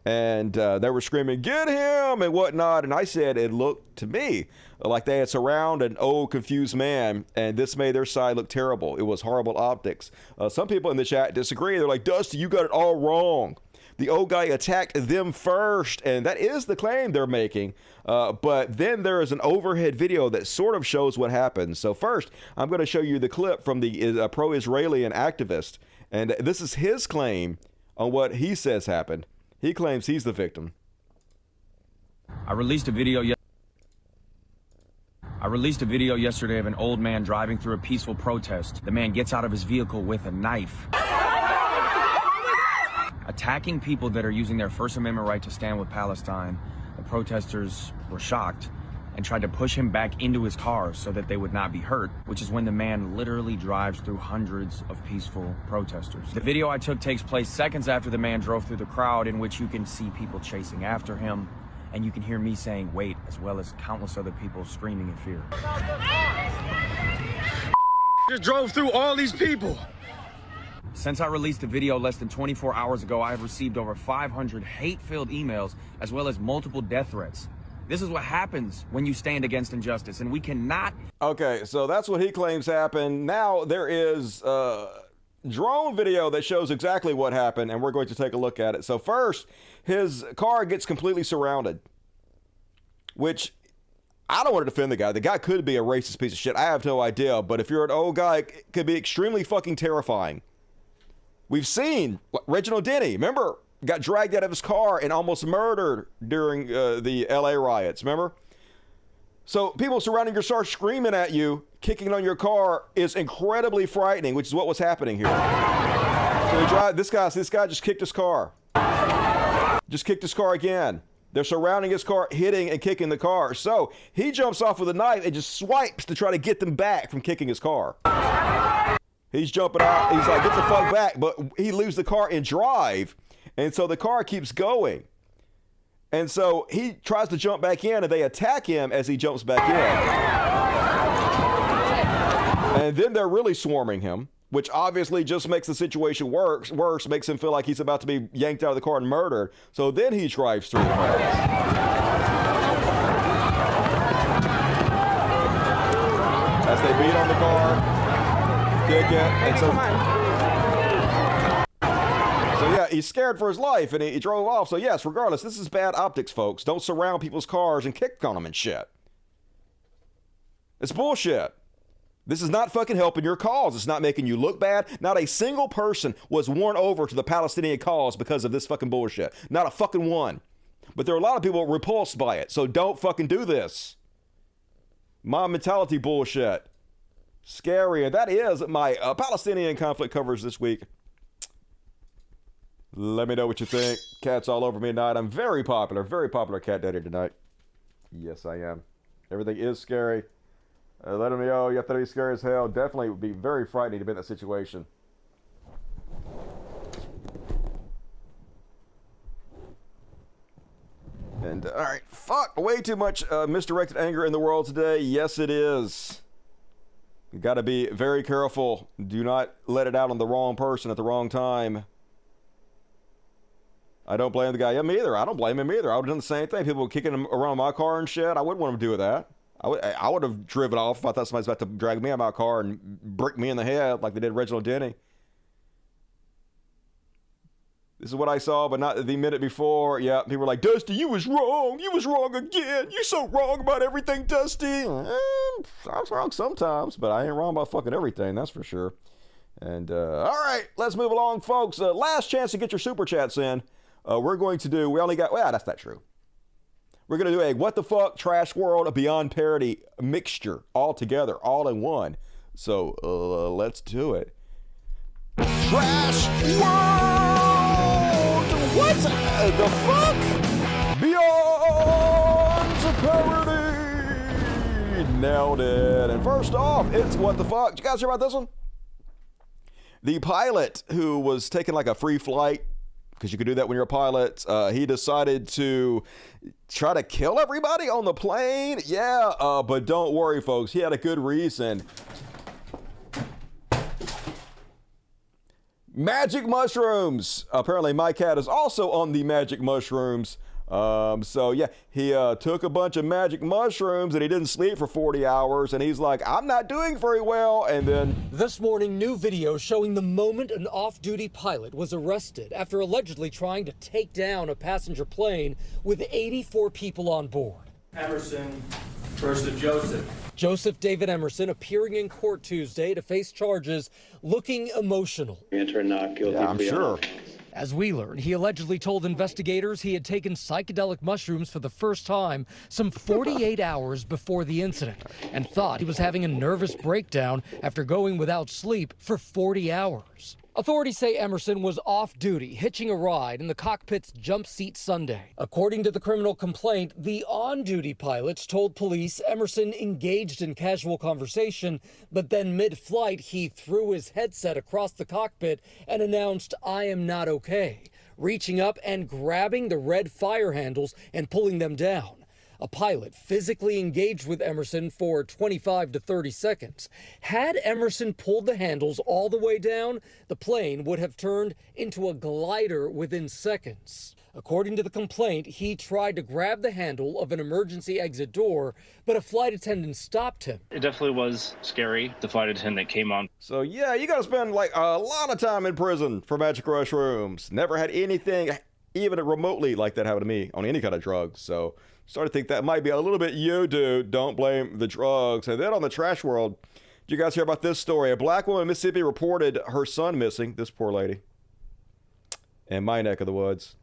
and they were screaming, "Get him!" and whatnot. And I said it looked to me like they had surrounded an old, confused man, and this made their side look terrible. It was horrible optics. Some people in the chat disagree. They're like, "Dusty, you got it all wrong. The old guy attacked them first," and that is the claim they're making. But then there is an overhead video that sort of shows what happened. So first, I'm going to show you the clip from the pro-Israeli activist, and this is his claim on what he says happened. He claims he's the victim. I released a video yesterday of an old man driving through a peaceful protest. The man gets out of his vehicle with a knife, attacking people that are using their First Amendment right to stand with Palestine. The protesters were shocked and tried to push him back into his car so that they would not be hurt, which is when the man literally drives through hundreds of peaceful protesters. The video I took takes place seconds after the man drove through the crowd, in which you can see people chasing after him. and you can hear me saying wait, as well as countless other people screaming in fear. Just drove through all these people. Since I released the video less than 24 hours ago, I have received over 500 hate-filled emails, as well as multiple death threats. This is what happens when you stand against injustice, and we cannot... Okay, so that's what he claims happened. Now there is drone video that shows exactly what happened, and we're going to take a look at it. So first, his car gets completely surrounded, which I don't want to defend the guy. The guy could be a racist piece of shit. I have no idea, but if you're an old guy, it could be extremely fucking terrifying. We've seen Reginald Denny, remember, got dragged out of his car and almost murdered during the LA riots, remember? So people surrounding your car, screaming at you, kicking on your car is incredibly frightening, which is what was happening here. So this guy just kicked his car. Just kicked his car again. They're surrounding his car, hitting and kicking the car. So he jumps off with a knife and just swipes to try to get them back from kicking his car. He's jumping out. He's like, get the fuck back. But he leaves the car in drive. And so the car keeps going. And so he tries to jump back in, and they attack him as he jumps back in. And then they're really swarming him, which obviously just makes the situation worse, makes him feel like he's about to be yanked out of the car and murdered. So then he drives through the car. As they beat on the car, kick it, and so yeah, he's scared for his life, and he drove off. So yes, regardless, this is bad optics, folks. Don't surround people's cars and kick on them and shit. It's bullshit. This is not fucking helping your cause. It's not making you look bad. Not a single person was won over to the Palestinian cause because of this fucking bullshit. Not a fucking one. But there are a lot of people repulsed by it, so don't fucking do this. Mob mentality bullshit. Scary. And that is my Palestinian conflict coverage this week. Let me know what you think. Cats all over me tonight. I'm very popular cat daddy tonight. Yes, I am. Everything is scary. Let them know. You have to be scary as hell. Definitely would be very frightening to be in that situation. And, all right, fuck. Way too much misdirected anger in the world today. Yes, it is. You got to be very careful. Do not let it out on the wrong person at the wrong time. I don't blame the guy. Yeah, me either. I don't blame him either. I would have done the same thing. People were kicking him around my car and shit. I wouldn't want him to do that. I would have driven off if I thought somebody's about to drag me out of my car and brick me in the head like they did Reginald Denny. This is what I saw, but not the minute before. Yeah, people were like, Dusty, you was wrong. You was wrong again. You so wrong about everything, Dusty. I was wrong sometimes, but I ain't wrong about fucking everything, that's for sure. And, all right, let's move along, folks. Last chance to get your super chats in. We're going to do, well, that's not true. We're going to do a what the fuck, trash world, a beyond parody mixture all together, all in one. So let's do it. Trash world! What the fuck? Beyond parody! Nailed it. And first off, it's what the fuck. Did you guys hear about this one? The pilot who was taking like a free flight, because you can do that when you're a pilot, he decided to try to kill everybody on the plane. Yeah, but don't worry, folks. He had a good reason. Magic mushrooms. Apparently, my cat is also on the magic mushrooms. So yeah, he took a bunch of magic mushrooms and he didn't sleep for 40 hours. And he's like, I'm not doing very well. And then this morning, new video showing the moment an off-duty pilot was arrested after allegedly trying to take down a passenger plane with 84 people on board. Emerson versus Joseph. Joseph David Emerson appearing in court Tuesday to face charges looking emotional. Enter not guilty. Yeah, I'm sure. As we learn, he allegedly told investigators he had taken psychedelic mushrooms for the first time some 48 hours before the incident and thought he was having a nervous breakdown after going without sleep for 40 hours. Authorities say Emerson was off duty, hitching a ride in the cockpit's jump seat Sunday. According to the criminal complaint, the on-duty pilots told police Emerson engaged in casual conversation, but then mid-flight he threw his headset across the cockpit and announced, "I am not okay," reaching up and grabbing the red fire handles and pulling them down. A pilot physically engaged with Emerson for 25 to 30 seconds. Had Emerson pulled the handles all the way down, the plane would have turned into a glider within seconds. According to the complaint, he tried to grab the handle of an emergency exit door, but a flight attendant stopped him. It definitely was scary. The flight attendant came on. So yeah, you gotta spend like a lot of time in prison for Magic Mushrooms. Never had anything even remotely like that happen to me on any kind of drugs. So started to think that might be a little bit you, dude. Don't blame the drugs. And then on the trash world, did you guys hear about this story? A black woman in Mississippi reported her son missing, this poor lady, in my neck of the woods,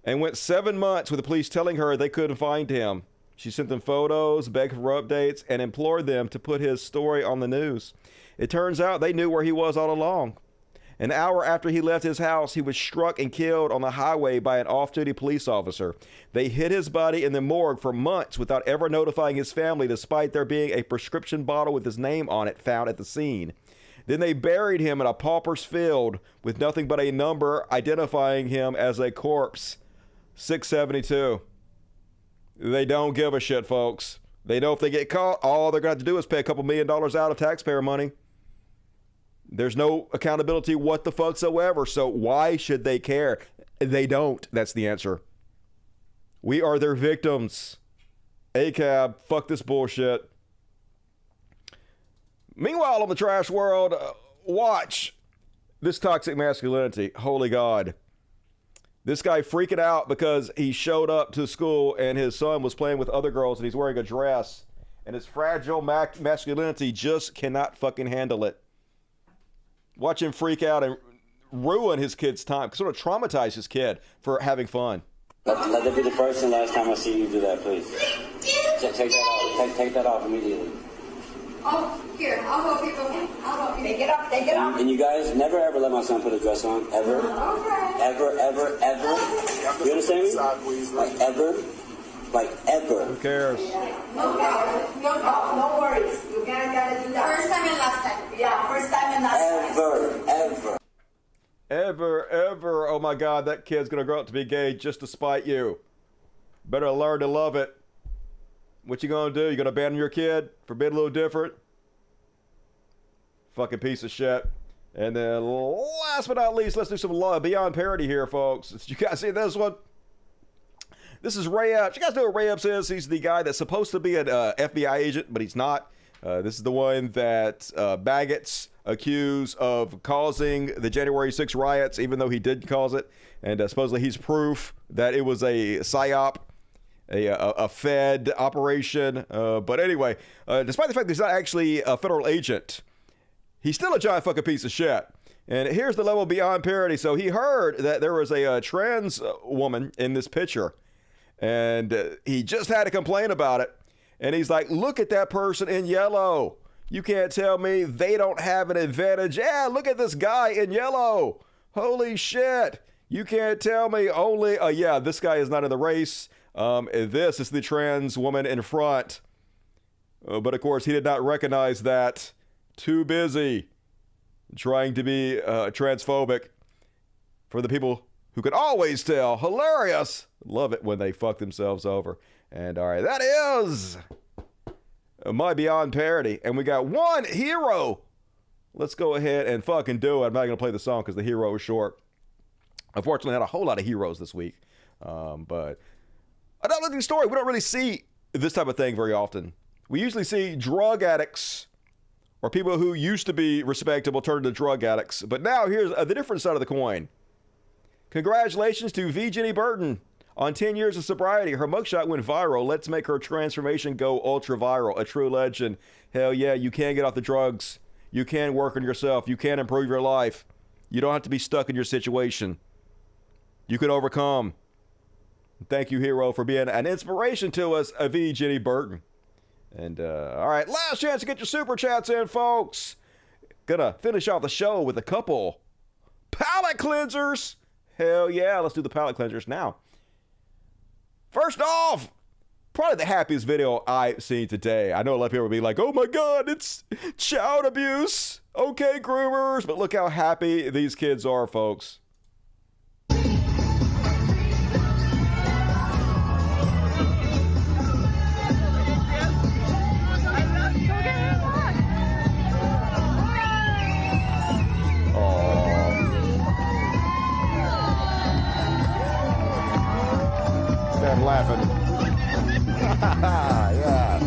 and went 7 months with the police telling her they couldn't find him. She sent them photos, begged for updates, and implored them to put his story on the news. It turns out they knew where he was all along. An hour after he left his house, he was struck and killed on the highway by an off-duty police officer. They hid his body in the morgue for months without ever notifying his family, despite there being a prescription bottle with his name on it found at the scene. Then they buried him in a pauper's field with nothing but a number identifying him as a corpse. 672. They don't give a shit, folks. They know if they get caught, all they're going to have to do is pay a couple $1 million out of taxpayer money. There's no accountability whatsoever, so why should they care? They don't. That's the answer. We are their victims. ACAB, fuck this bullshit. Meanwhile, on the trash world, watch this toxic masculinity. Holy God. This guy freaking out because he showed up to school and his son was playing with other girls and he's wearing a dress. And his fragile masculinity just cannot fucking handle it. Watch him freak out and ruin his kid's time. Sort of traumatize his kid for having fun. Let that be the first and last time I see you do that, please. Take that off. Take that off immediately. Oh, here, I'll help you. I'll help you. Take it off. Take it off. And you guys never ever let my son put a dress on. Ever. Okay. Ever. You understand me? Like ever. Like ever. Who cares? No worries. You gotta do that. First time and last time. Yeah, first time and last time. Ever. Oh my God, that kid's gonna grow up to be gay just to spite you. Better learn to love it. What you gonna do? You gonna abandon your kid for being a little different? Fucking piece of shit. And then last but not least, let's do some beyond parody here, folks. Did you guys see this one? This is Ray Epps. You guys know what Ray Epps is? He's the guy that's supposed to be an FBI agent, but he's not. This is the one that maggots accuse of causing the January 6 riots, even though he didn't cause it. And supposedly he's proof that it was a psyop, a Fed operation. But anyway, despite the fact that he's not actually a federal agent, he's still a giant fucking piece of shit. And here's the level beyond parody. So he heard that there was a trans woman in this picture. And he just had to complain about it. And he's like, look at that person in yellow. You can't tell me they don't have an advantage. Yeah, look at this guy in yellow. Holy shit. You can't tell me only, yeah, this guy is not in the race. This is the trans woman in front. But of course, he did not recognize that. Too busy trying to be transphobic for the people who can always tell. Hilarious. Love it when they fuck themselves over. And all right, that is my Beyond parody. And we got one hero. Let's go ahead and fucking do it. I'm not going to play the song because the hero is short. Unfortunately, I had a whole lot of heroes this week. But another thing story, we don't really see this type of thing very often. We usually see drug addicts or people who used to be respectable turn to drug addicts. But now here's the different side of the coin. Congratulations to V. Jenny Burton on 10 years of sobriety. Her mugshot went viral. Let's make her transformation go ultra viral. A true legend. Hell yeah, you can get off the drugs. You can work on yourself. You can improve your life. You don't have to be stuck in your situation. You can overcome. Thank you, hero, for being an inspiration to us, V. Jenny Burton. And, all right, last chance to get your super chats in, folks. Gonna finish off the show with a couple palate cleansers. Hell yeah, let's do the palate cleansers now. First off, probably the happiest video I've seen today. I know a lot of people will be like, oh my God, it's child abuse. Okay, groomers, but look how happy these kids are, folks. I'm laughing. Yeah.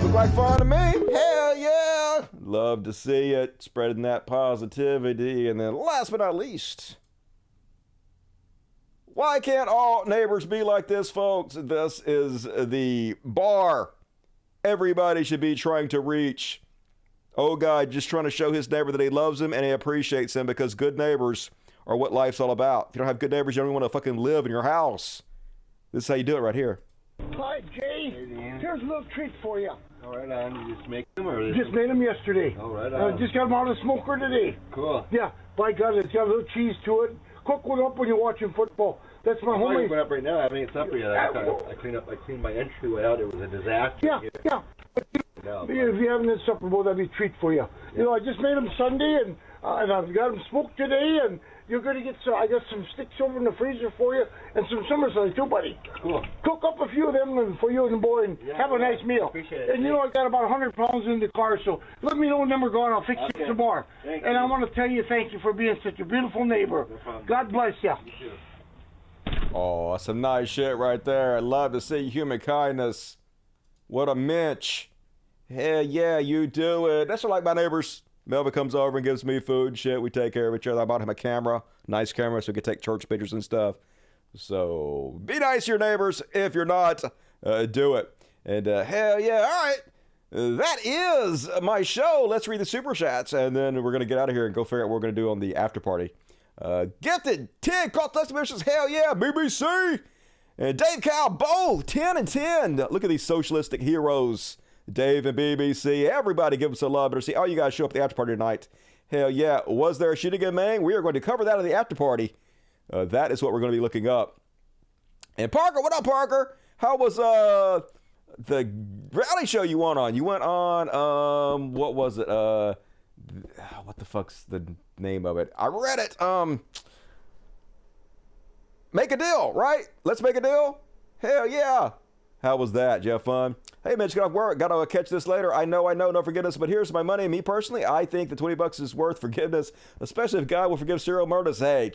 Look like fun to me. Hell yeah. Love to see it. Spreading that positivity. And then last but not least, why can't all neighbors be like this, folks? This is the bar everybody should be trying to reach. Oh, God, just trying to show his neighbor that he loves him and he appreciates him, because good neighbors are what life's all about. If you don't have good neighbors, you don't even want to fucking live in your house. This is how you do it right here. Hi, Jay. Here's a little treat for you. All right, on. You just make them, or Just made them yesterday. All right, on. Just got them out of the smoker today. Cool. Yeah, by God, it's got a little cheese to it. Cook one up when you're watching football. That's my I'm homemade. going up right now. I haven't eaten supper yet. I cleaned my entryway out. It was a disaster. Yeah. No, If you haven't had supper, well, that'd be a treat for you. Yeah. You know, I just made them Sunday, and I've got them smoked today, and you're going to get some. I got some sticks over in the freezer for you, and some summerside too, buddy. Cool. Cook up a few of them for you and the boy, and have a nice meal. Appreciate it. And you know, I got about 100 pounds in the car, so let me know when them are gone. I'll fix you some more. Thank and you. I want to tell you thank you for being such a beautiful neighbor. No problem. God bless you. You too. Oh, that's some nice shit right there. I love to see human kindness. What a mensch. Hell yeah, you do it. That's like my neighbors. Melvin comes over and gives me food and shit. We take care of each other. I bought him a camera, nice camera, so we can take church pictures and stuff. So be nice to your neighbors. If you're not, do it. And hell yeah, all right. That is my show. Let's read the super chats, and then we're going to get out of here and go figure out what we're going to do on the after party. Gifted 10 cult exclamations. Hell yeah, BBC. And Dave Cow, Bo, 10 and 10. Look at these socialistic heroes. Dave and BBC. Everybody give us a love. Better see all you guys show up at the after party tonight. Hell yeah. Was there a shooting in Maine? We are going to cover that at the after party. That is what we're going to be looking up. And Parker, what up, Parker? How was the reality show you went on? You went on, what was it? What the fuck's the name of it? I read it. Make a deal, right? Let's make a deal. Hell yeah. How was that? Did you have fun? Hey, man, just got off work. Got to catch this later. I know, no forgiveness, but here's my money. Me personally, I think the $20 is worth forgiveness, especially if God will forgive serial murders. Hey,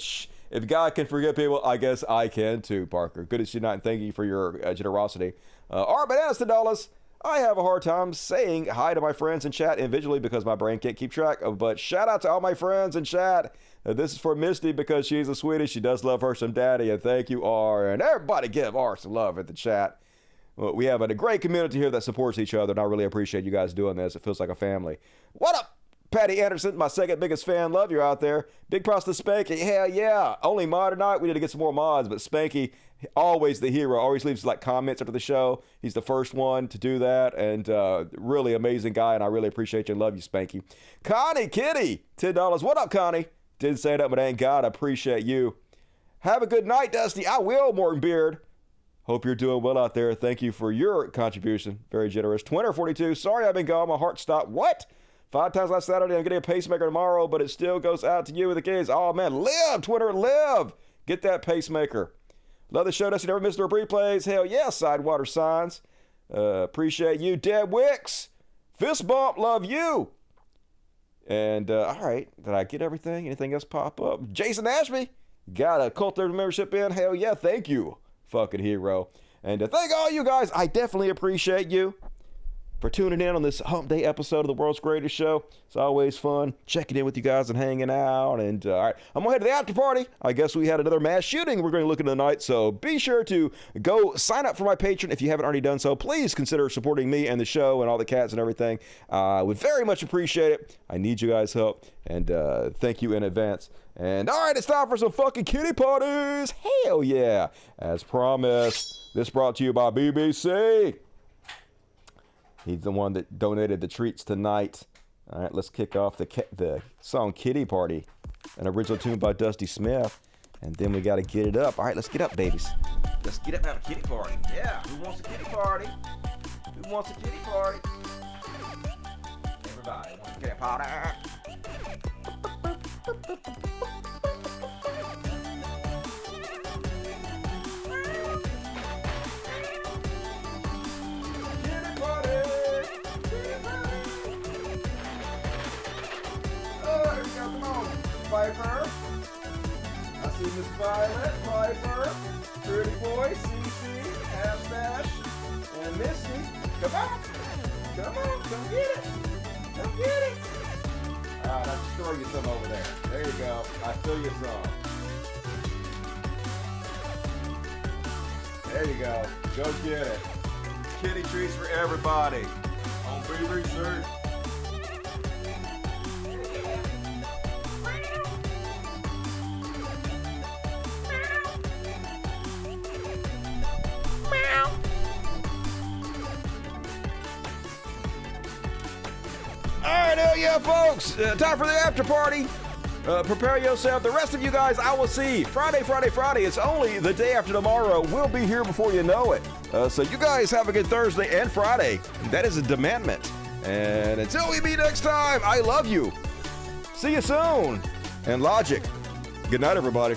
if God can forgive people, I guess I can too, Parker. Good to see you tonight, and thank you for your generosity. Bananas $10. I have a hard time saying hi to my friends in chat individually because my brain can't keep track of, but shout out to all my friends in chat. This is for Misty because she's a sweetie. She does love her some daddy, and thank you, R. And everybody give R some love at the chat. Well, we have a great community here that supports each other, and I really appreciate you guys doing this. It feels like a family. What up, Patty Anderson, my second biggest fan? Love you out there. Big props to Spanky. Hell yeah. Only mod tonight. We need to get some more mods, but Spanky, always the hero. Always leaves like comments after the show. He's the first one to do that, and really amazing guy, and I really appreciate you and love you, Spanky. Connie Kitty, $10. What up, Connie? Didn't say that, but ain't God, I appreciate you. Have a good night, Dusty. I will, Morton Beard. Hope you're doing well out there. Thank you for your contribution. Very generous. Twinner42. Sorry I've been gone. My heart stopped. What? 5 times last Saturday. I'm getting a pacemaker tomorrow, but it still goes out to you and the kids. Oh, man. Live, Twitter. Live. Get that pacemaker. Love the show. Dusty never missed our replays. Hell yeah. Sidewater signs. Appreciate you. Deb Wicks. Fist bump. Love you. And, all right. Did I get everything? Anything else pop up? Jason Ashby. Got a cult membership in. Hell yeah. Thank you. Fucking hero. And thank all you guys. I definitely appreciate you for tuning in on this hump day episode of the world's greatest show. It's always fun checking in with you guys and hanging out. And all right, I'm gonna head to the after party. I guess we had another mass shooting we're going to look into tonight, so be sure to go sign up for my Patreon if you haven't already done so. Please consider supporting me and the show and all the cats and everything. I would very much appreciate it. I need you guys' help, and thank you in advance. And all right, it's time for some fucking kitty parties. Hell yeah. As promised, this brought to you by BBC. He's the one that donated the treats tonight. All right, let's kick off the song Kitty Party, an original tune by Dusty Smith. And then we got to get it up. All right, let's get up, babies. Let's get up and have a kitty party. Yeah, who wants a kitty party? Who wants a kitty party? Everybody wants a kitty party. Viper. That's see Miss Violet, Piper, Pretty Boy, Cece, Half-Bash, and Missy. Come on. Come on. Come get it. Come get it. All right, I'll just throw you some over there. There you go. I fill you some. There you go. Go get it. Kitty treats for everybody. On B3 shirt. All right, hell yeah, folks. Time for the after party. Prepare yourself. The rest of you guys, I will see. Friday. It's only the day after tomorrow. We'll be here before you know it. So you guys have a good Thursday and Friday. That is a demandment. And until we meet next time, I love you. See you soon. And Logic. Good night, everybody.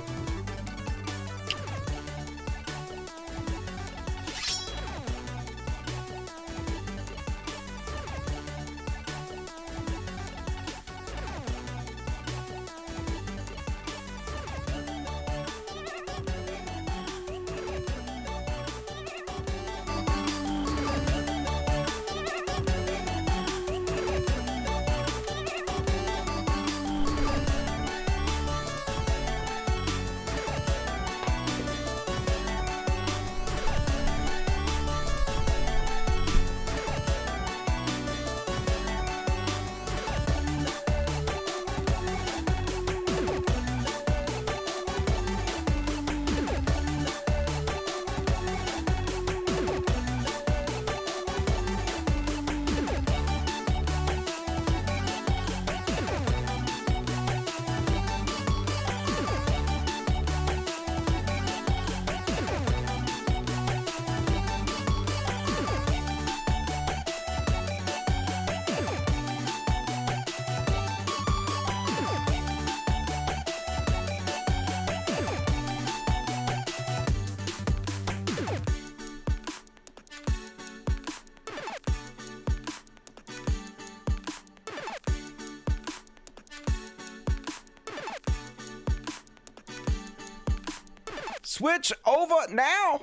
Switch over now.